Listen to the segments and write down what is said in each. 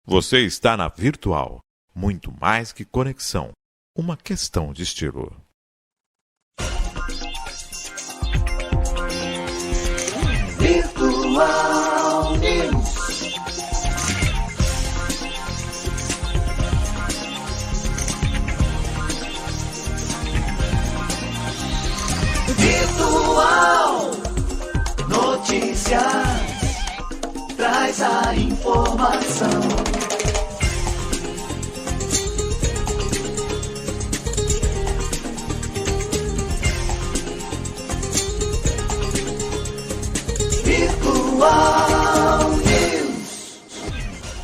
Você está na Virtual. Muito mais que conexão. Uma questão de estilo. Virtual News. Virtual Notícias. Traz a informação. Virtual News.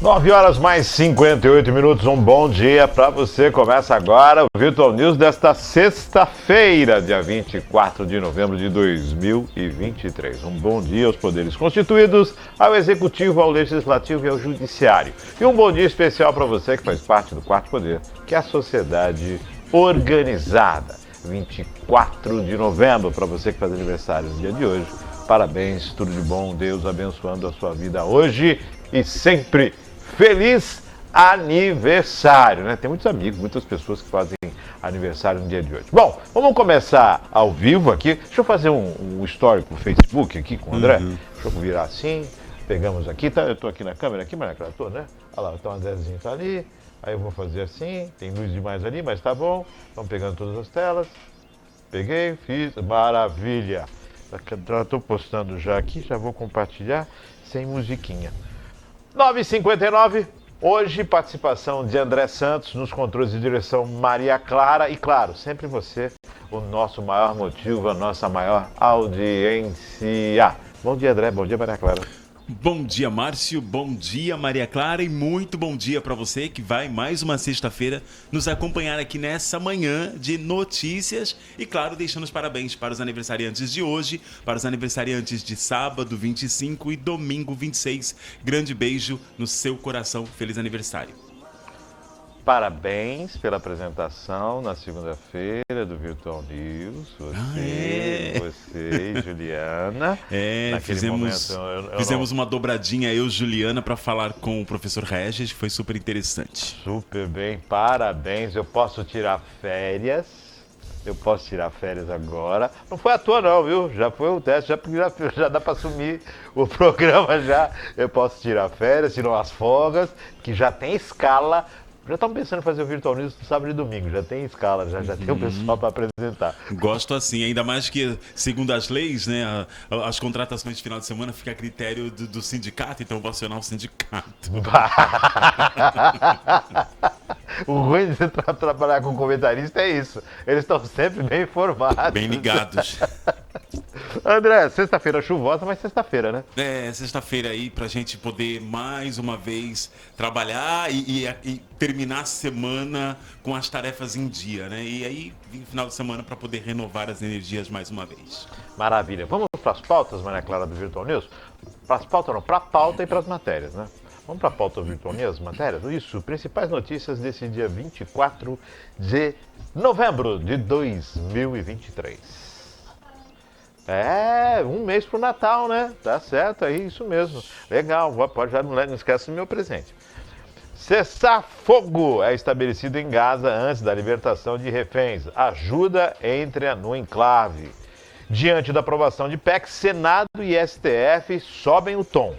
9h mais 58 minutos, um bom dia para você. Começa agora o Virtual News desta sexta-feira, dia 24 de novembro de 2023. Um bom dia aos poderes constituídos, ao Executivo, ao Legislativo e ao Judiciário. E um bom dia especial para você que faz parte do quarto poder, que é a sociedade organizada. 24 de novembro, para você que faz aniversário no dia de hoje. Parabéns, tudo de bom, Deus abençoando a sua vida hoje e sempre. Feliz aniversário, né? Tem muitos amigos, muitas pessoas que fazem aniversário no dia de hoje. Bom, vamos começar ao vivo aqui. Deixa eu fazer um histórico no Facebook aqui com o André. Deixa eu virar assim. Pegamos aqui, tá? Eu tô aqui na câmera, aqui, mas eu tô, né? Olha lá, então o Andrézinho tá ali. Aí eu vou fazer assim. Tem luz demais ali, mas tá bom. Vamos pegando todas as telas. Peguei, fiz. Maravilha. Já tô postando já aqui, já vou compartilhar sem musiquinha. 9h59, hoje participação de André Santos, nos controles de direção Maria Clara e, claro, sempre você, o nosso maior motivo, a nossa maior audiência. Bom dia, André, bom dia, Maria Clara. Bom dia, Márcio, bom dia, Maria Clara, e muito bom dia para você que vai mais uma sexta-feira nos acompanhar aqui nessa manhã de notícias e, claro, deixando os parabéns para os aniversariantes de hoje, para os aniversariantes de sábado 25 e domingo 26. Grande beijo no seu coração, feliz aniversário. Parabéns pela apresentação na segunda-feira do Virtual News. Você e Juliana. Fizemos uma dobradinha, eu e Juliana, para falar com o professor Regis, foi super interessante. Super bem, parabéns. Eu posso tirar férias. Eu posso tirar férias agora. Não foi à toa não, viu? Já foi o teste, já dá para assumir o programa já. Eu posso tirar férias, tirar as folgas, que já tem escala. Já estamos pensando em fazer o Virtual News no sábado e domingo, já tem escala, já tem o pessoal para apresentar. Gosto assim, ainda mais que, segundo as leis, né, as contratações de final de semana ficam a critério do sindicato, então eu vou acionar o sindicato. O ruim de você trabalhar com comentarista é isso, eles estão sempre bem informados. Bem ligados. André, sexta-feira chuvosa, mas sexta-feira, né? É, sexta-feira aí pra gente poder mais uma vez trabalhar e terminar a semana com as tarefas em dia, né? E aí, final de semana para poder renovar as energias mais uma vez. Maravilha. Vamos para as pautas, Maria Clara, do Virtual News? Para as pautas não, para a pauta e para as matérias, né? Vamos para a pauta do Virtual News, matérias? Isso, principais notícias desse dia 24 de novembro de 2023. É, um mês pro Natal, né? Tá certo aí, isso mesmo. Legal, já não esquece do meu presente. Cessar-fogo é estabelecido em Gaza antes da libertação de reféns. Ajuda entra no enclave. Diante da aprovação de PEC, Senado e STF sobem o tom.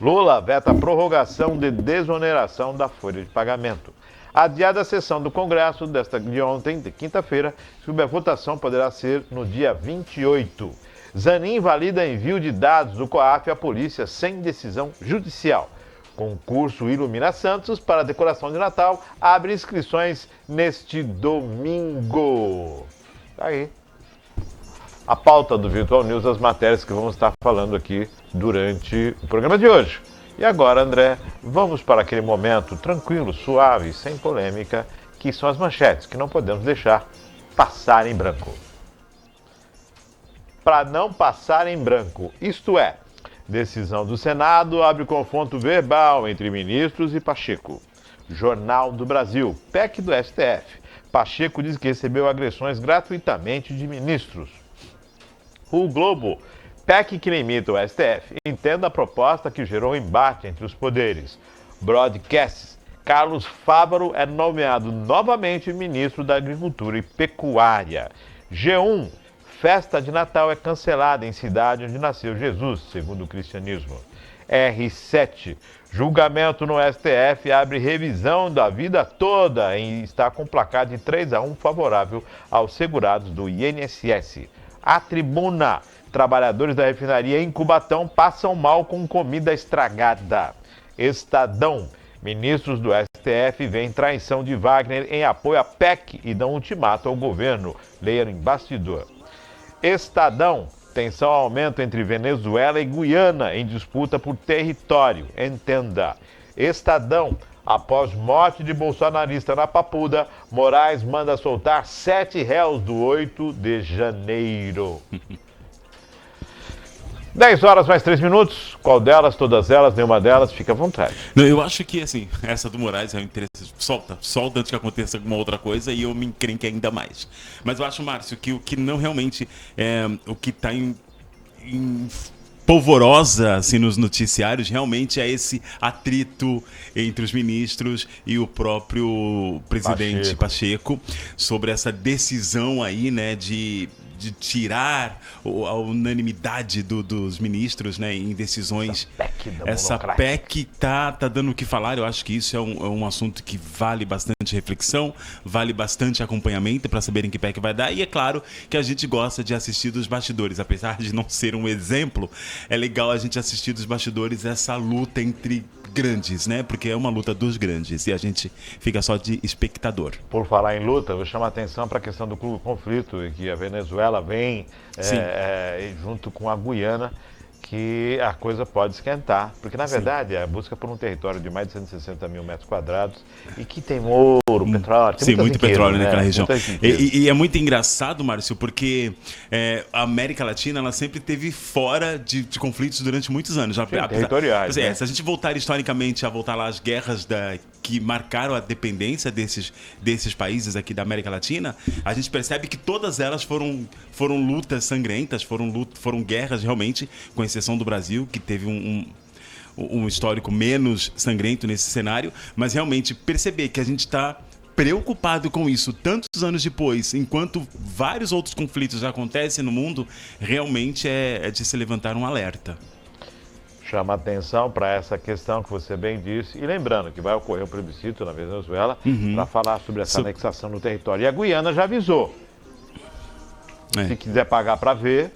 Lula veta a prorrogação de desoneração da folha de pagamento. Adiada a sessão do Congresso de ontem, de quinta-feira, sob a votação poderá ser no dia 28. Zanin invalida envio de dados do COAF à polícia sem decisão judicial. Concurso Ilumina Santos para a decoração de Natal abre inscrições neste domingo. Tá aí. A pauta do Virtual News, as matérias que vamos estar falando aqui durante o programa de hoje. E agora, André, vamos para aquele momento tranquilo, suave, sem polêmica, que são as manchetes, que não podemos deixar passar em branco. Para não passar em branco, isto é, decisão do Senado abre confronto verbal entre ministros e Pacheco. Jornal do Brasil, PEC do STF. Pacheco diz que recebeu agressões gratuitamente de ministros. O Globo, PEC que limita o STF. Entenda a proposta que gerou embate entre os poderes. Broadcasts. Carlos Fávaro é nomeado novamente ministro da Agricultura e Pecuária. G1. Festa de Natal é cancelada em cidade onde nasceu Jesus, segundo o cristianismo. R7. Julgamento no STF abre revisão da vida toda e está com placar de 3-1 favorável aos segurados do INSS. A Tribuna. Trabalhadores da refinaria em Cubatão passam mal com comida estragada. Estadão. Ministros do STF veem traição de Wagner em apoio à PEC e dão ultimato ao governo. Leia em bastidor. Estadão. Tensão aumenta entre Venezuela e Guiana em disputa por território. Entenda. Estadão. Após morte de bolsonarista na Papuda, Moraes manda soltar 7 réus do 8 de janeiro. 10 horas mais 3 minutos. Qual delas? Todas elas? Nenhuma delas? Fica à vontade. Não, eu acho que, assim, essa do Moraes é um interesse. Solta antes que aconteça alguma outra coisa e eu me encrenque ainda mais. Mas eu acho, Márcio, que o que não realmente é o que está em polvorosa assim, nos noticiários realmente é esse atrito entre os ministros e o próprio presidente Pacheco sobre essa decisão aí, né, de tirar a unanimidade dos ministros, né, em decisões. Essa PEC tá dando o que falar. Eu acho que isso é um assunto que vale bastante reflexão, vale bastante acompanhamento para saber em que PEC vai dar. E é claro que a gente gosta de assistir dos bastidores, apesar de não ser um exemplo, é legal a gente assistir dos bastidores essa luta entre grandes, né? Porque é uma luta dos grandes e a gente fica só de espectador. Por falar em luta, eu vou chamar a atenção para a questão do conflito e que a Venezuela vem junto com a Guiana, que a coisa pode esquentar. Porque, na verdade, é a busca por um território de mais de 160 mil metros quadrados e que tem ouro, petróleo. Tem muito petróleo naquela região. E é muito engraçado, Márcio, porque a América Latina ela sempre esteve fora de conflitos durante muitos anos. Territoriais. Né? Se a gente voltar historicamente, voltar lá às guerras que marcaram a dependência desses países aqui da América Latina, a gente percebe que todas elas foram lutas sangrentas, foram guerras realmente, com exceção do Brasil, que teve um histórico menos sangrento nesse cenário, mas realmente perceber que a gente está preocupado com isso tantos anos depois, enquanto vários outros conflitos acontecem no mundo, realmente é de se levantar um alerta. Chama atenção para essa questão que você bem disse. E lembrando que vai ocorrer um plebiscito na Venezuela para falar sobre essa anexação no território. E a Guiana já avisou. Se quiser pagar para ver,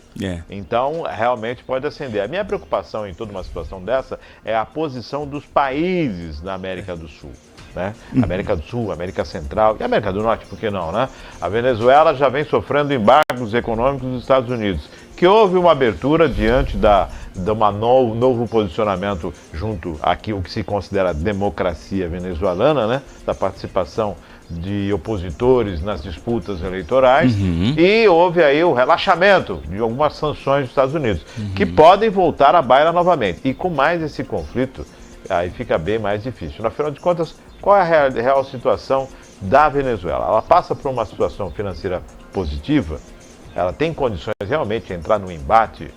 então realmente pode acender. A minha preocupação em toda uma situação dessa é a posição dos países da América do Sul. Né? América do Sul, América Central e América do Norte, por que não, né? A Venezuela já vem sofrendo embargos econômicos dos Estados Unidos, que houve uma abertura diante de um novo posicionamento junto aqui o que se considera democracia venezuelana, né? Da participação de opositores nas disputas eleitorais e houve aí o relaxamento de algumas sanções dos Estados Unidos, que podem voltar à baila novamente. E com mais esse conflito, aí fica bem mais difícil. Afinal de contas, qual é a real situação da Venezuela? Ela passa por uma situação financeira positiva? Ela tem condições realmente de entrar num embate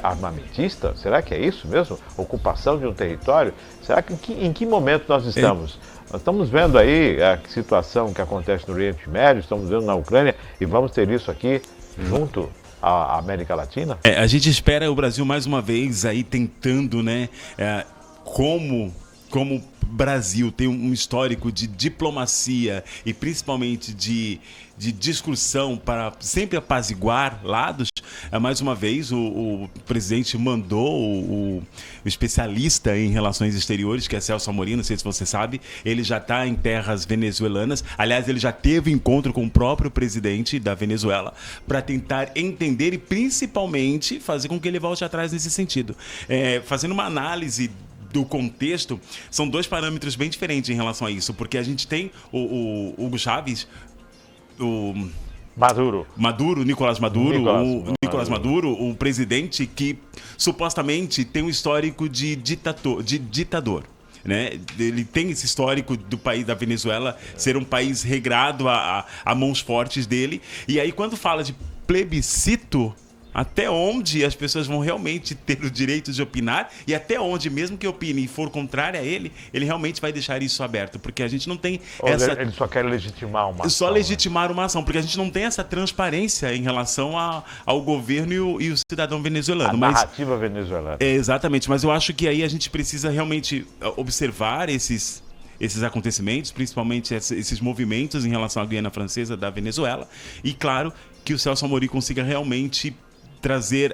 armamentista? Será que é isso mesmo? Ocupação de um território? Será que em que momento nós estamos? Nós estamos vendo aí a situação que acontece no Oriente Médio, estamos vendo na Ucrânia e vamos ter isso aqui junto à América Latina? A gente espera o Brasil mais uma vez aí tentando, né, como Brasil tem um histórico de diplomacia e principalmente de discussão para sempre apaziguar lados, mais uma vez o presidente mandou o especialista em relações exteriores, que é Celso Amorim, não sei se você sabe, ele já está em terras venezuelanas. Aliás, ele já teve encontro com o próprio presidente da Venezuela para tentar entender e principalmente fazer com que ele volte atrás nesse sentido. Fazendo uma análise do contexto, são dois parâmetros bem diferentes em relação a isso, porque a gente tem o Hugo Chávez, Nicolás Maduro, o presidente que supostamente tem um histórico de ditador. Né? Ele tem esse histórico do país da Venezuela ser um país regrado a mãos fortes dele. E aí, quando fala de plebiscito, Até onde as pessoas vão realmente ter o direito de opinar e até onde, mesmo que opine e for contrária a ele realmente vai deixar isso aberto, porque a gente não tem essa... Ele só quer legitimar uma ação. Só legitimar uma ação, porque a gente não tem essa transparência em relação ao governo e o cidadão venezuelano. A narrativa venezuelana. Exatamente, mas eu acho que aí a gente precisa realmente observar esses acontecimentos, principalmente esses movimentos em relação à Guiana Francesa da Venezuela, e claro que o Celso Amorim consiga realmente trazer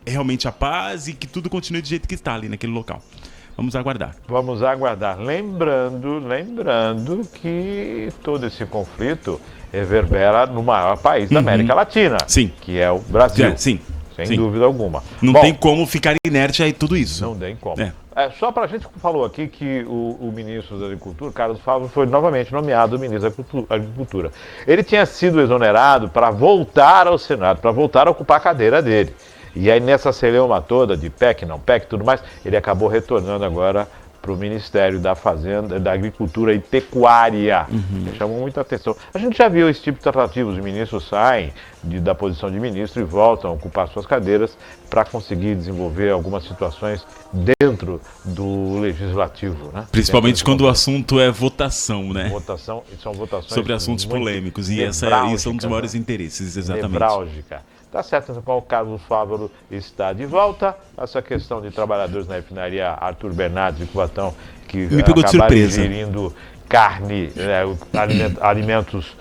realmente a paz e que tudo continue do jeito que está ali naquele local. Vamos aguardar. Vamos aguardar. Lembrando que todo esse conflito reverbera no maior país da América Latina, Sim. que é o Brasil. Sim. Sem dúvida alguma. Não tem como ficar inerte a tudo isso. Não tem como. Só para a gente falou aqui que o ministro da Agricultura, Carlos Fávaro, foi novamente nomeado ministro da Agricultura. Ele tinha sido exonerado para voltar ao Senado, para voltar a ocupar a cadeira dele. E aí nessa celeuma toda de PEC, não PEC, tudo mais, ele acabou retornando agora para o Ministério da Fazenda, da Agricultura e Pecuária. Chamou muita atenção. A gente já viu esse tipo de tratativa, os ministros saem da posição de ministro e voltam a ocupar suas cadeiras para conseguir desenvolver algumas situações dentro do legislativo, né? Principalmente quando o assunto é votação, né? São votações sobre assuntos polêmicos, e esse é um dos maiores interesses, exatamente. Nevrálgica. Tá certo, então o Carlos Fávaro está de volta. Essa questão de trabalhadores na refinaria Arthur Bernardes de Cubatão que me pegou de surpresa, ingerindo carne, alimentos,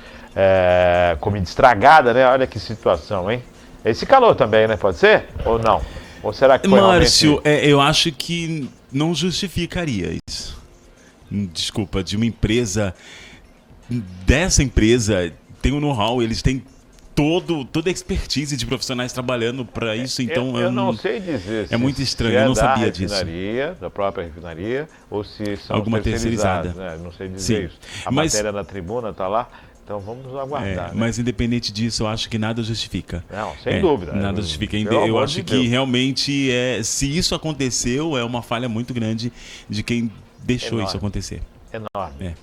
comida estragada, né? Olha que situação, hein? Esse calor também, né? Pode ser? Ou não? Ou será que foi Márcio, eu acho que não justificaria isso. Desculpa, de uma empresa... Dessa empresa tem um know-how, eles têm toda a expertise de profissionais trabalhando para isso, então eu não sei dizer é muito estranho, eu não sabia disso. Da própria refinaria, ou se são alguma terceirizada. Né? Não sei dizer isso. A matéria na tribuna está lá, então vamos aguardar. Né? Mas independente disso, eu acho que nada justifica. Não, sem dúvida. Nada justifica. Eu acho que realmente, se isso aconteceu, é uma falha muito grande de quem deixou isso acontecer. Enorme.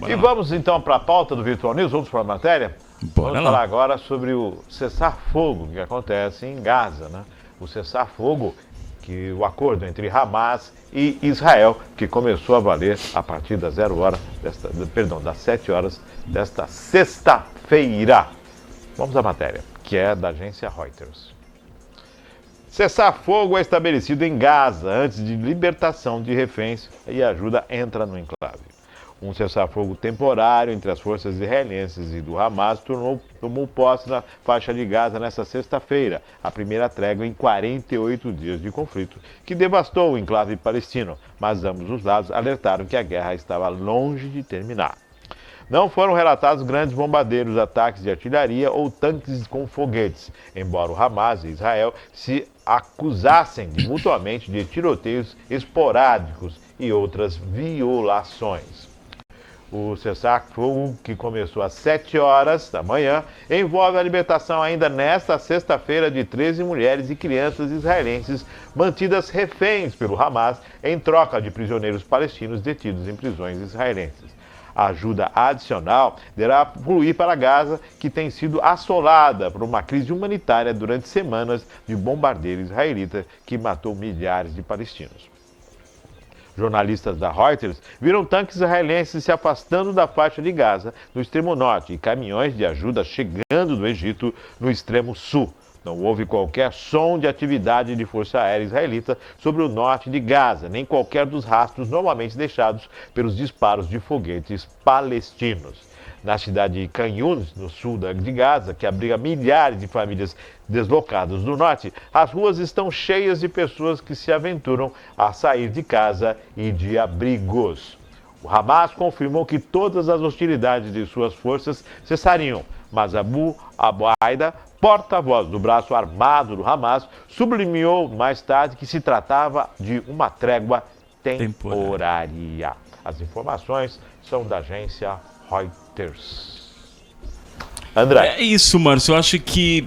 E vamos então para a pauta do Virtual News, vamos para a matéria? Vamos falar agora sobre o cessar-fogo que acontece em Gaza, né? O cessar-fogo, o acordo entre Hamas e Israel, que começou a valer a partir das 7 horas desta sexta-feira. Vamos à matéria, que é da agência Reuters. Cessar-fogo é estabelecido em Gaza antes de libertação de reféns e ajuda entra no enclave. Um cessar-fogo temporário entre as forças israelenses e do Hamas tomou posse na faixa de Gaza nesta sexta-feira, a primeira trégua em 48 dias de conflito, que devastou o enclave palestino, mas ambos os lados alertaram que a guerra estava longe de terminar. Não foram relatados grandes bombardeiros, ataques de artilharia ou tanques com foguetes, embora o Hamas e Israel se acusassem mutuamente de tiroteios esporádicos e outras violações. O cessar-fogo, que começou às 7 horas da manhã, envolve a libertação ainda nesta sexta-feira de 13 mulheres e crianças israelenses mantidas reféns pelo Hamas em troca de prisioneiros palestinos detidos em prisões israelenses. A ajuda adicional deverá fluir para Gaza, que tem sido assolada por uma crise humanitária durante semanas de bombardeio israelita que matou milhares de palestinos. Jornalistas da Reuters viram tanques israelenses se afastando da faixa de Gaza, no extremo norte, e caminhões de ajuda chegando do Egito, no extremo sul. Não houve qualquer som de atividade de força aérea israelita sobre o norte de Gaza, nem qualquer dos rastros normalmente deixados pelos disparos de foguetes palestinos. Na cidade de Khan Yunis, no sul de Gaza, que abriga milhares de famílias deslocadas do norte, as ruas estão cheias de pessoas que se aventuram a sair de casa e de abrigos. O Hamas confirmou que todas as hostilidades de suas forças cessariam, mas Abu Aida, porta-voz do braço armado do Hamas, sublinhou mais tarde que se tratava de uma trégua temporária. As informações são da agência Reuters. André. É isso, Márcio. Eu acho que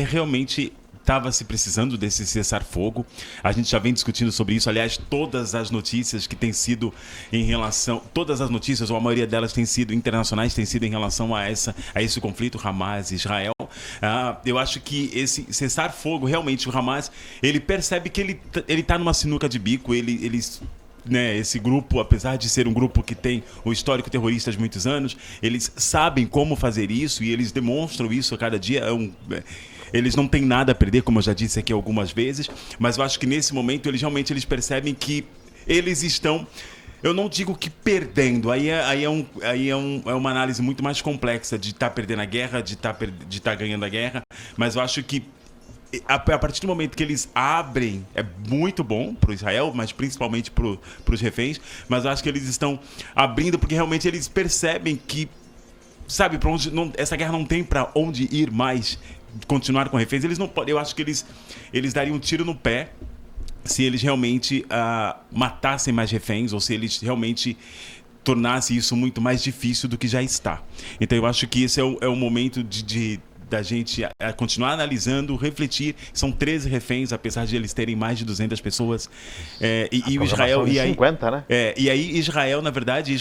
realmente estava se precisando desse cessar-fogo. A gente já vem discutindo sobre isso. Aliás, todas as notícias que têm sido em relação... Todas as notícias, ou a maioria delas, têm sido internacionais, têm sido em relação a esse conflito Hamas e Israel. Eu acho que esse cessar-fogo, realmente, o Hamas, ele percebe que ele tá numa sinuca de bico, eles né, esse grupo, apesar de ser um grupo que tem o histórico terrorista de muitos anos, eles sabem como fazer isso e eles demonstram isso a cada dia. Eles não têm nada a perder, como eu já disse aqui algumas vezes, mas eu acho que nesse momento eles percebem que eles estão... Eu não digo que perdendo, é uma análise muito mais complexa de estar perdendo a guerra, de estar ganhando a guerra, mas eu acho que a partir do momento que eles abrem, é muito bom para o Israel, mas principalmente para os reféns, mas eu acho que eles estão abrindo porque realmente eles percebem que, sabe, para onde essa guerra não tem para onde ir mais, continuar com reféns. Eles não podem, eu acho que eles dariam um tiro no pé se eles realmente matassem mais reféns, ou se eles realmente tornassem isso muito mais difícil do que já está. Então eu acho que esse é o momento da gente continuar analisando, refletir. São 13 reféns, apesar de eles terem mais de 200 pessoas. E o Israel... E aí, 50, né? E aí Israel, na verdade,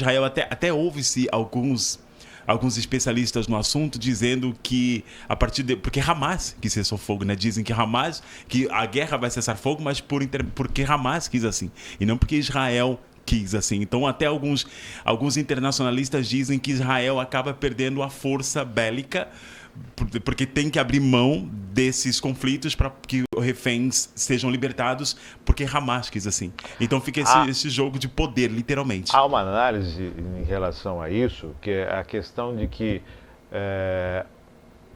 até houve-se alguns especialistas no assunto dizendo que porque Hamas quis cessar fogo, né? Dizem que que a guerra vai cessar fogo, mas porque Hamas quis assim, e não porque Israel quis assim. Então até alguns internacionalistas dizem que Israel acaba perdendo a força bélica porque tem que abrir mão desses conflitos para que os reféns sejam libertados, porque Hamas quis assim. Então fica esse jogo de poder, literalmente. Há uma análise em relação a isso, que é a questão de que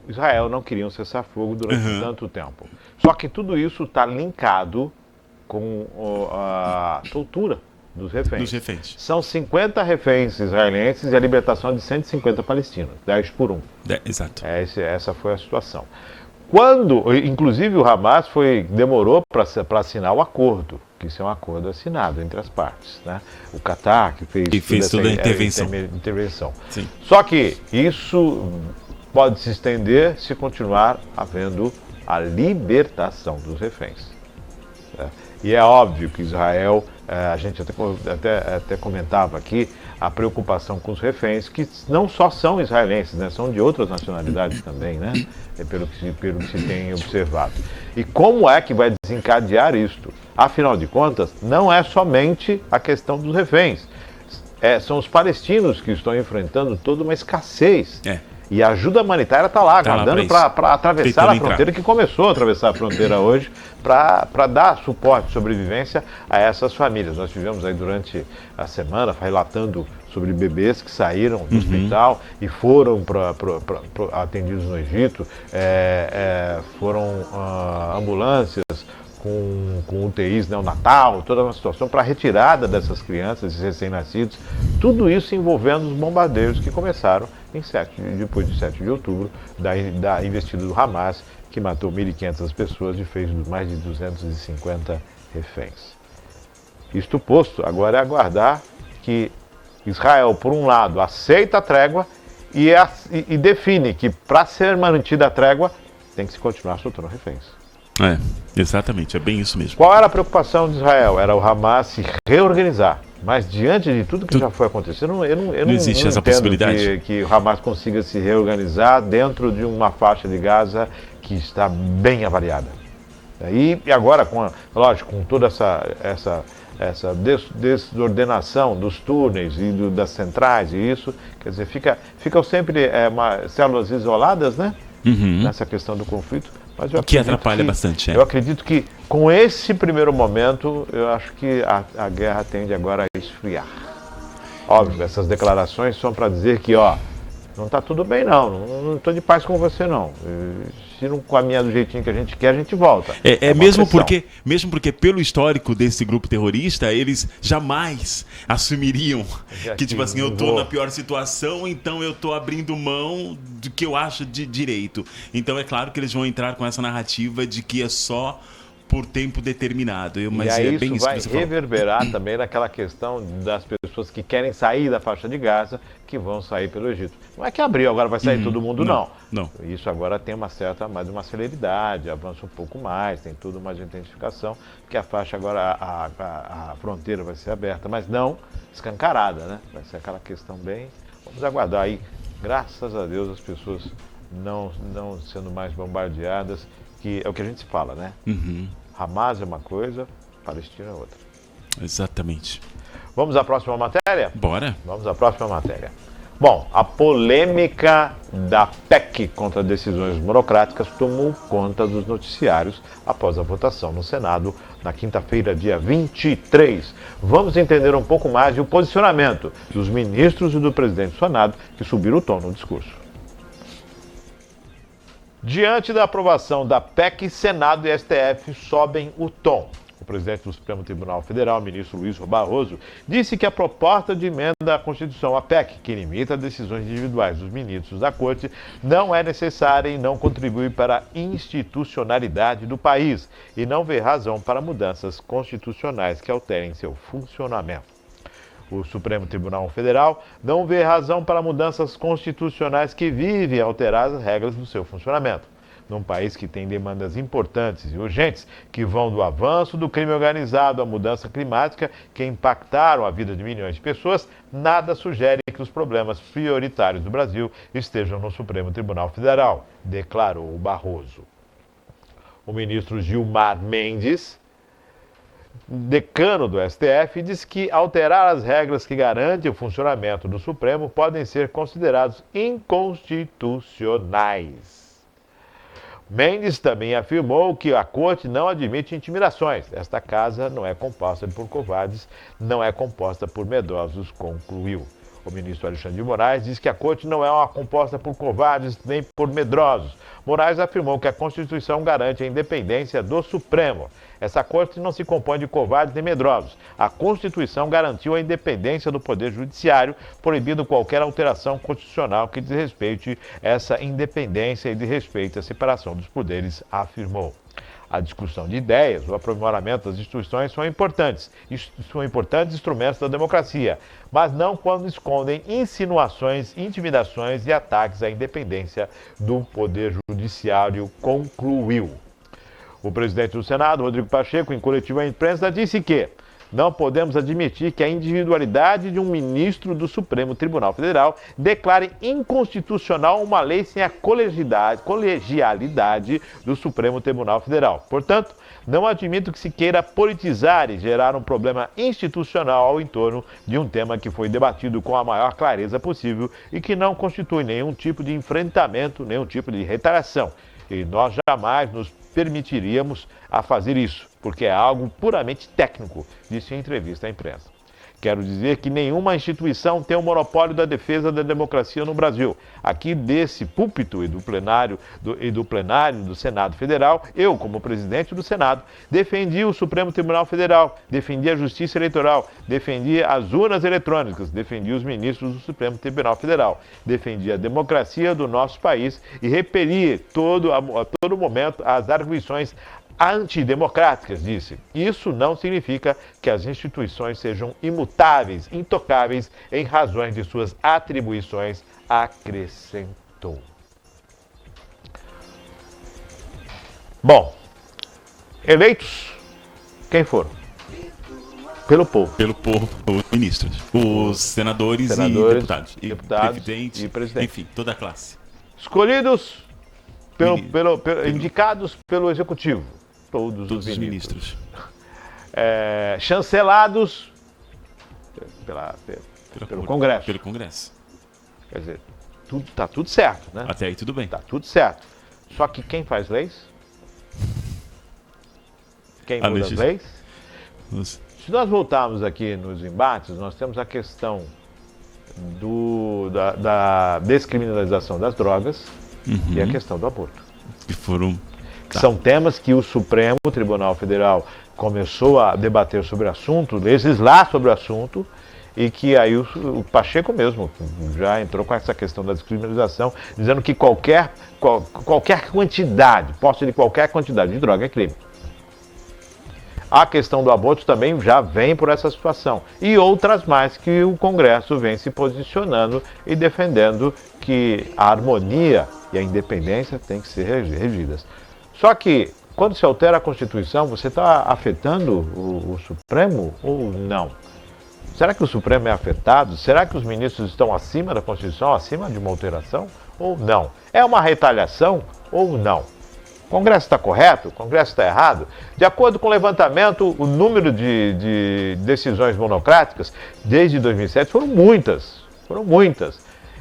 Israel não queria um cessar-fogo durante tanto tempo. Só que tudo isso está linkado com a tortura dos reféns. São 50 reféns israelenses e a libertação de 150 palestinos, 10 por 1. Exato. Essa foi a situação. Inclusive o Hamas demorou para assinar o acordo, que isso é um acordo assinado entre as partes, né? O Qatar que fez toda a intervenção. Sim. Só que isso pode se estender se continuar havendo a libertação dos reféns. Né? E é óbvio que Israel, a gente até comentava aqui, a preocupação com os reféns, que não só são israelenses, né, são de outras nacionalidades também, né, pelo que se tem observado. E como é que vai desencadear isto? Afinal de contas, não é somente a questão dos reféns, são os palestinos que estão enfrentando toda uma escassez. E a ajuda humanitária está lá, aguardando para atravessar a fronteira, que começou a atravessar a fronteira hoje, para dar suporte e sobrevivência a essas famílias. Nós tivemos aí durante a semana relatando sobre bebês que saíram do hospital e foram atendidos no Egito, foram ambulâncias com UTIs neonatal, toda uma situação para a retirada dessas crianças, esses recém-nascidos, tudo isso envolvendo os bombardeios que começaram depois de 7 de outubro, da investida do Hamas, que matou 1.500 pessoas e fez mais de 250 reféns. Isto posto, agora é aguardar que Israel, por um lado, aceita a trégua e define que, para ser mantida a trégua, tem que se continuar soltando reféns. Exatamente, é bem isso mesmo. Qual era a preocupação de Israel? Era o Hamas se reorganizar. Mas diante de tudo que já foi acontecendo, eu não existe essa possibilidade que o Hamas consiga se reorganizar dentro de uma faixa de Gaza que está bem avariada. E agora, com toda essa desordenação dos túneis e das centrais e isso, quer dizer, ficam sempre células isoladas, né? Nessa questão do conflito. Mas o que atrapalha bastante. Eu acredito que com esse primeiro momento, eu acho que a guerra tende agora a esfriar. Óbvio, essas declarações são para dizer que, não está tudo bem não estou de paz com você não. Se não caminhar do jeitinho que a gente quer, a gente volta. Mesmo porque pelo histórico desse grupo terrorista, eles jamais assumiriam que tipo assim, eu estou na pior situação, então eu estou abrindo mão do que eu acho de direito. Então é claro que eles vão entrar com essa narrativa de que é só por tempo determinado. Mas aí isso vai reverberar também naquela questão das pessoas que querem sair da faixa de Gaza, que vão sair pelo Egito. Não é que abriu, agora vai sair todo mundo, não. Isso agora tem mais uma celeridade, avança um pouco mais, tem tudo mais de intensificação, porque a faixa agora, a fronteira vai ser aberta, mas não escancarada, né? Vai ser aquela questão bem... Vamos aguardar aí. Graças a Deus as pessoas não sendo mais bombardeadas, que é o que a gente fala, né? Hamas é uma coisa, Palestina é outra. Exatamente. Vamos à próxima matéria? Bora. Vamos à próxima matéria. Bom, a polêmica da PEC contra decisões burocráticas tomou conta dos noticiários após a votação no Senado na quinta-feira, dia 23. Vamos entender um pouco mais do posicionamento dos ministros e do presidente do Senado que subiram o tom no discurso. Diante da aprovação da PEC, Senado e STF sobem o tom. O presidente do Supremo Tribunal Federal, ministro Luiz Barroso, disse que a proposta de emenda à Constituição, a PEC, que limita decisões individuais dos ministros da Corte, não é necessária e não contribui para a institucionalidade do país e não vê razão para mudanças constitucionais que alterem seu funcionamento. O Supremo Tribunal Federal não vê razão para mudanças constitucionais que vivem alterar as regras do seu funcionamento. Num país que tem demandas importantes e urgentes que vão do avanço do crime organizado à mudança climática que impactaram a vida de milhões de pessoas, nada sugere que os problemas prioritários do Brasil estejam no Supremo Tribunal Federal, declarou Barroso. O ministro Gilmar Mendes, decano do STF, diz que alterar as regras que garantem o funcionamento do Supremo podem ser considerados inconstitucionais. Mendes também afirmou que a Corte não admite intimidações. Esta casa não é composta por covardes, não é composta por medrosos, concluiu. O ministro Alexandre de Moraes diz que a Corte não é uma composta por covardes nem por medrosos. Moraes afirmou que a Constituição garante a independência do Supremo. Essa Corte não se compõe de covardes nem medrosos. A Constituição garantiu a independência do Poder Judiciário, proibindo qualquer alteração constitucional que desrespeite essa independência e desrespeite a separação dos poderes, afirmou. A discussão de ideias, o aprimoramento das instituições são importantes instrumentos da democracia, mas não quando escondem insinuações, intimidações e ataques à independência do Poder Judiciário, concluiu. O presidente do Senado, Rodrigo Pacheco, em coletiva à imprensa, disse que não podemos admitir que a individualidade de um ministro do Supremo Tribunal Federal declare inconstitucional uma lei sem a colegialidade do Supremo Tribunal Federal. Portanto, não admito que se queira politizar e gerar um problema institucional ao entorno de um tema que foi debatido com a maior clareza possível e que não constitui nenhum tipo de enfrentamento, nenhum tipo de retaliação. E nós jamais nos permitiríamos a fazer isso, porque é algo puramente técnico, disse em entrevista à imprensa. Quero dizer que nenhuma instituição tem o monopólio da defesa da democracia no Brasil. Aqui desse púlpito e do plenário do Senado Federal, eu, como presidente do Senado, defendi o Supremo Tribunal Federal, defendi a Justiça Eleitoral, defendi as urnas eletrônicas, defendi os ministros do Supremo Tribunal Federal, defendi a democracia do nosso país e repeli a todo momento as arguições antidemocráticas, disse. Isso não significa que as instituições sejam imutáveis, intocáveis em razões de suas atribuições, acrescentou. Bom, eleitos, quem foram? Pelo povo. Pelo povo, os ministros, os senadores e deputados, e presidente. Enfim, toda a classe. Escolhidos, indicados pelo Executivo. Todos os ministros. Chancelados pelo Congresso. Pelo Congresso. Quer dizer, tá tudo certo, né? Até aí tudo bem. Tá tudo certo. Só que quem faz leis? Quem muda as leis? Se nós voltarmos aqui nos embates, nós temos a questão da descriminalização das drogas e a questão do aborto. Que foram... São temas que o Supremo Tribunal Federal começou a debater sobre o assunto, legislar sobre o assunto, e que aí o Pacheco mesmo já entrou com essa questão da descriminalização, dizendo que qualquer quantidade, posse de qualquer quantidade de droga é crime. A questão do aborto também já vem por essa situação. E outras mais que o Congresso vem se posicionando e defendendo que a harmonia e a independência têm que ser regidas. Só que, quando se altera a Constituição, você está afetando o Supremo ou não? Será que o Supremo é afetado? Será que os ministros estão acima da Constituição, acima de uma alteração? Ou não? É uma retaliação ou não? O Congresso está correto? O Congresso está errado? De acordo com o levantamento, o número de decisões monocráticas desde 2007 foram muitas.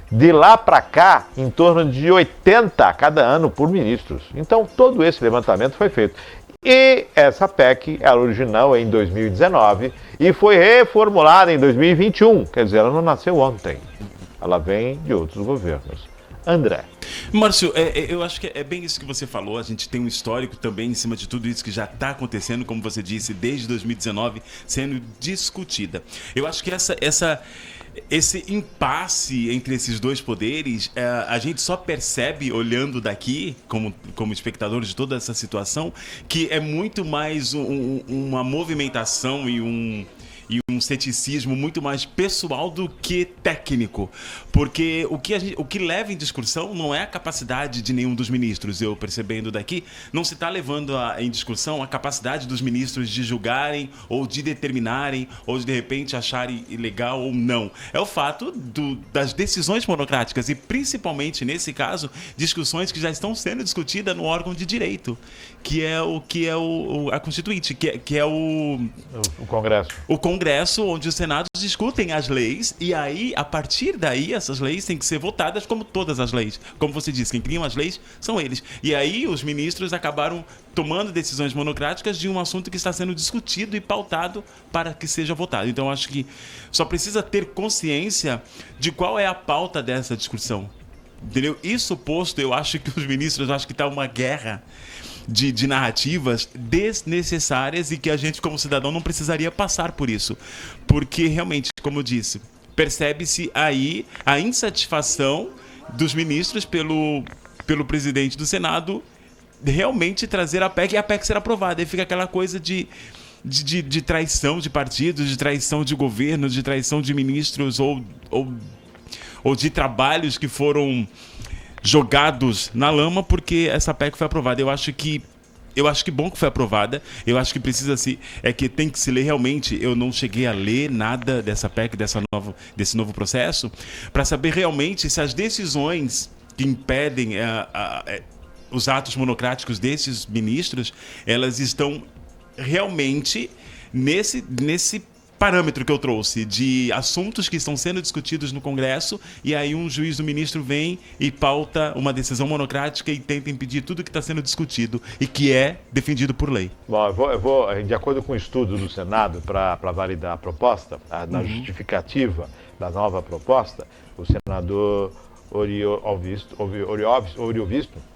De lá para cá, em torno de 80 a cada ano por ministros. Então, todo esse levantamento foi feito. E essa PEC, ela originou em 2019 e foi reformulada em 2021. Quer dizer, ela não nasceu ontem. Ela vem de outros governos. André. Márcio, eu acho que é bem isso que você falou. A gente tem um histórico também em cima de tudo isso que já está acontecendo, como você disse, desde 2019, sendo discutida. Eu acho que esse impasse entre esses dois poderes, a gente só percebe olhando daqui, como espectador de toda essa situação, que é muito mais uma movimentação e um ceticismo muito mais pessoal do que técnico. Porque o que leva em discussão não é a capacidade de nenhum dos ministros. Eu percebendo daqui, não se está levando em discussão a capacidade dos ministros de julgarem ou de determinarem ou de repente acharem ilegal ou não. É o fato das decisões monocráticas e principalmente nesse caso, discussões que já estão sendo discutidas no órgão de direito, que é a Constituinte, que é o Congresso. O Congresso, onde os senados discutem as leis e aí, a partir daí, essas leis têm que ser votadas como todas as leis. Como você disse, quem criam as leis são eles. E aí os ministros acabaram tomando decisões monocráticas de um assunto que está sendo discutido e pautado para que seja votado. Então, eu acho que só precisa ter consciência de qual é a pauta dessa discussão. Entendeu? Isso posto, eu acho que os ministros, eu acho que está uma guerra de narrativas desnecessárias e que a gente, como cidadão, não precisaria passar por isso. Porque, realmente, como eu disse, percebe-se aí a insatisfação dos ministros pelo presidente do Senado realmente trazer a PEC e a PEC ser aprovada. E fica aquela coisa de traição de partidos, de traição de governos, de traição de ministros ou de trabalhos que foram jogados na lama porque essa PEC foi aprovada. Eu acho que bom que foi aprovada. Eu acho que que tem que se ler realmente. Eu não cheguei a ler nada dessa PEC, desse novo processo, para saber realmente se as decisões que impedem os atos monocráticos desses ministros, elas estão realmente nesse parâmetro que eu trouxe de assuntos que estão sendo discutidos no Congresso e aí um juiz do ministro vem e pauta uma decisão monocrática e tenta impedir tudo que está sendo discutido e que é defendido por lei. Bom, eu vou de acordo com o estudo do Senado para validar a proposta, na justificativa da nova proposta, o senador Oriovisto,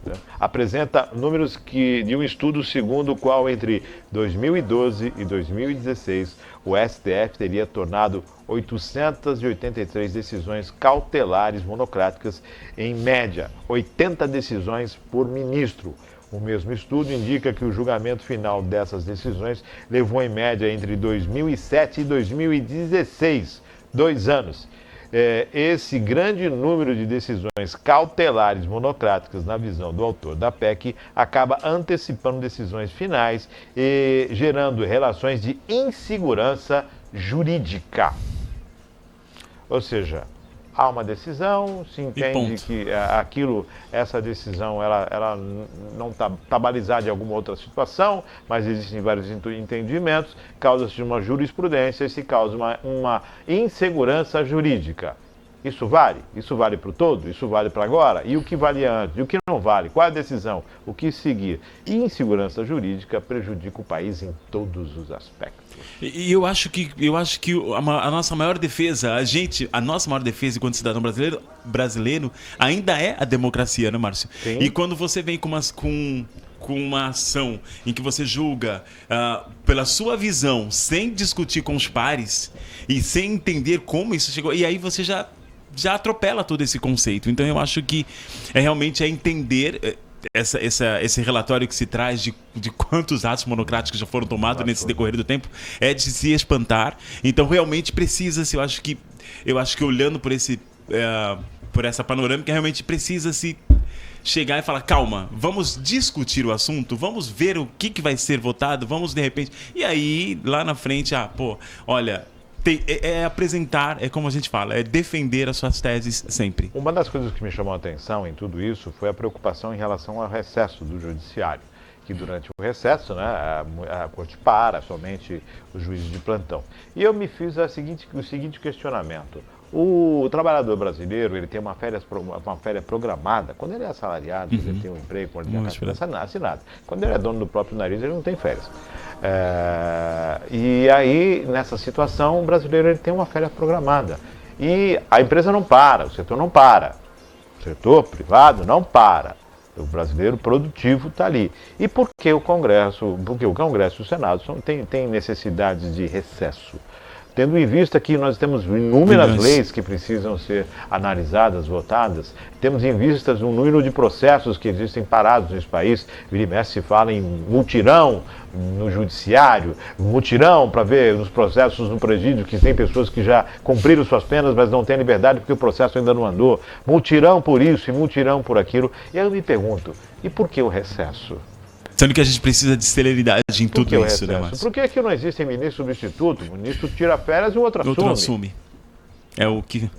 né, apresenta números de um estudo segundo o qual entre 2012 e 2016 o STF teria tornado 883 decisões cautelares monocráticas, em média 80 decisões por ministro. O mesmo estudo indica que o julgamento final dessas decisões levou em média entre 2007 e 2016, 2 anos. Esse grande número de decisões cautelares monocráticas, na visão do autor da PEC, acaba antecipando decisões finais e gerando relações de insegurança jurídica. Ou seja, há uma decisão, se entende que essa decisão ela não está balizada em alguma outra situação, mas existem vários entendimentos, causa-se uma jurisprudência e se causa uma insegurança jurídica. Isso vale? Isso vale para o todo? Isso vale para agora? E o que vale antes? E o que não vale? Qual a decisão? O que seguir? E insegurança jurídica prejudica o país em todos os aspectos. E eu acho que a nossa maior defesa, a nossa maior defesa enquanto cidadão brasileiro ainda é a democracia, né, Márcio? Sim. E quando você vem com uma ação em que você julga pela sua visão, sem discutir com os pares e sem entender como isso chegou, e aí você já atropela todo esse conceito. Então eu acho que realmente é entender esse relatório que se traz de quantos atos monocráticos já foram tomados nesse decorrer do tempo, é de se espantar. Então realmente precisa-se, eu acho que olhando por essa panorâmica, realmente precisa-se chegar e falar, calma, vamos discutir o assunto, vamos ver o que vai ser votado, vamos de repente... E aí, lá na frente, olha, apresentar, é como a gente fala, é defender as suas teses sempre. Uma das coisas que me chamou a atenção em tudo isso foi a preocupação em relação ao recesso do judiciário, que durante o recesso, né, a corte para somente os juízes de plantão. E eu me fiz o seguinte questionamento. O trabalhador brasileiro, ele tem uma férias programada. Quando ele é assalariado, ele tem um emprego, quando ele é assinado. Quando ele é dono do próprio nariz, ele não tem férias. E aí, nessa situação, o brasileiro ele tem uma férias programada. E a empresa não para, o setor não para. O setor privado não para. O brasileiro produtivo está ali. E por que o Congresso e o Senado têm necessidades de recesso? Tendo em vista que nós temos inúmeras leis que precisam ser analisadas, votadas, temos em vista um número de processos que existem parados nesse país. Vira e mexe se fala em mutirão no judiciário, mutirão para ver nos processos no presídio que tem pessoas que já cumpriram suas penas, mas não têm liberdade porque o processo ainda não andou. Mutirão por isso e mutirão por aquilo. E aí eu me pergunto, e por que o recesso? Sendo que a gente precisa de celeridade em tudo isso, né, Márcio? Por que que não existe ministro substituto? O ministro tira férias e o outro assume. É o que.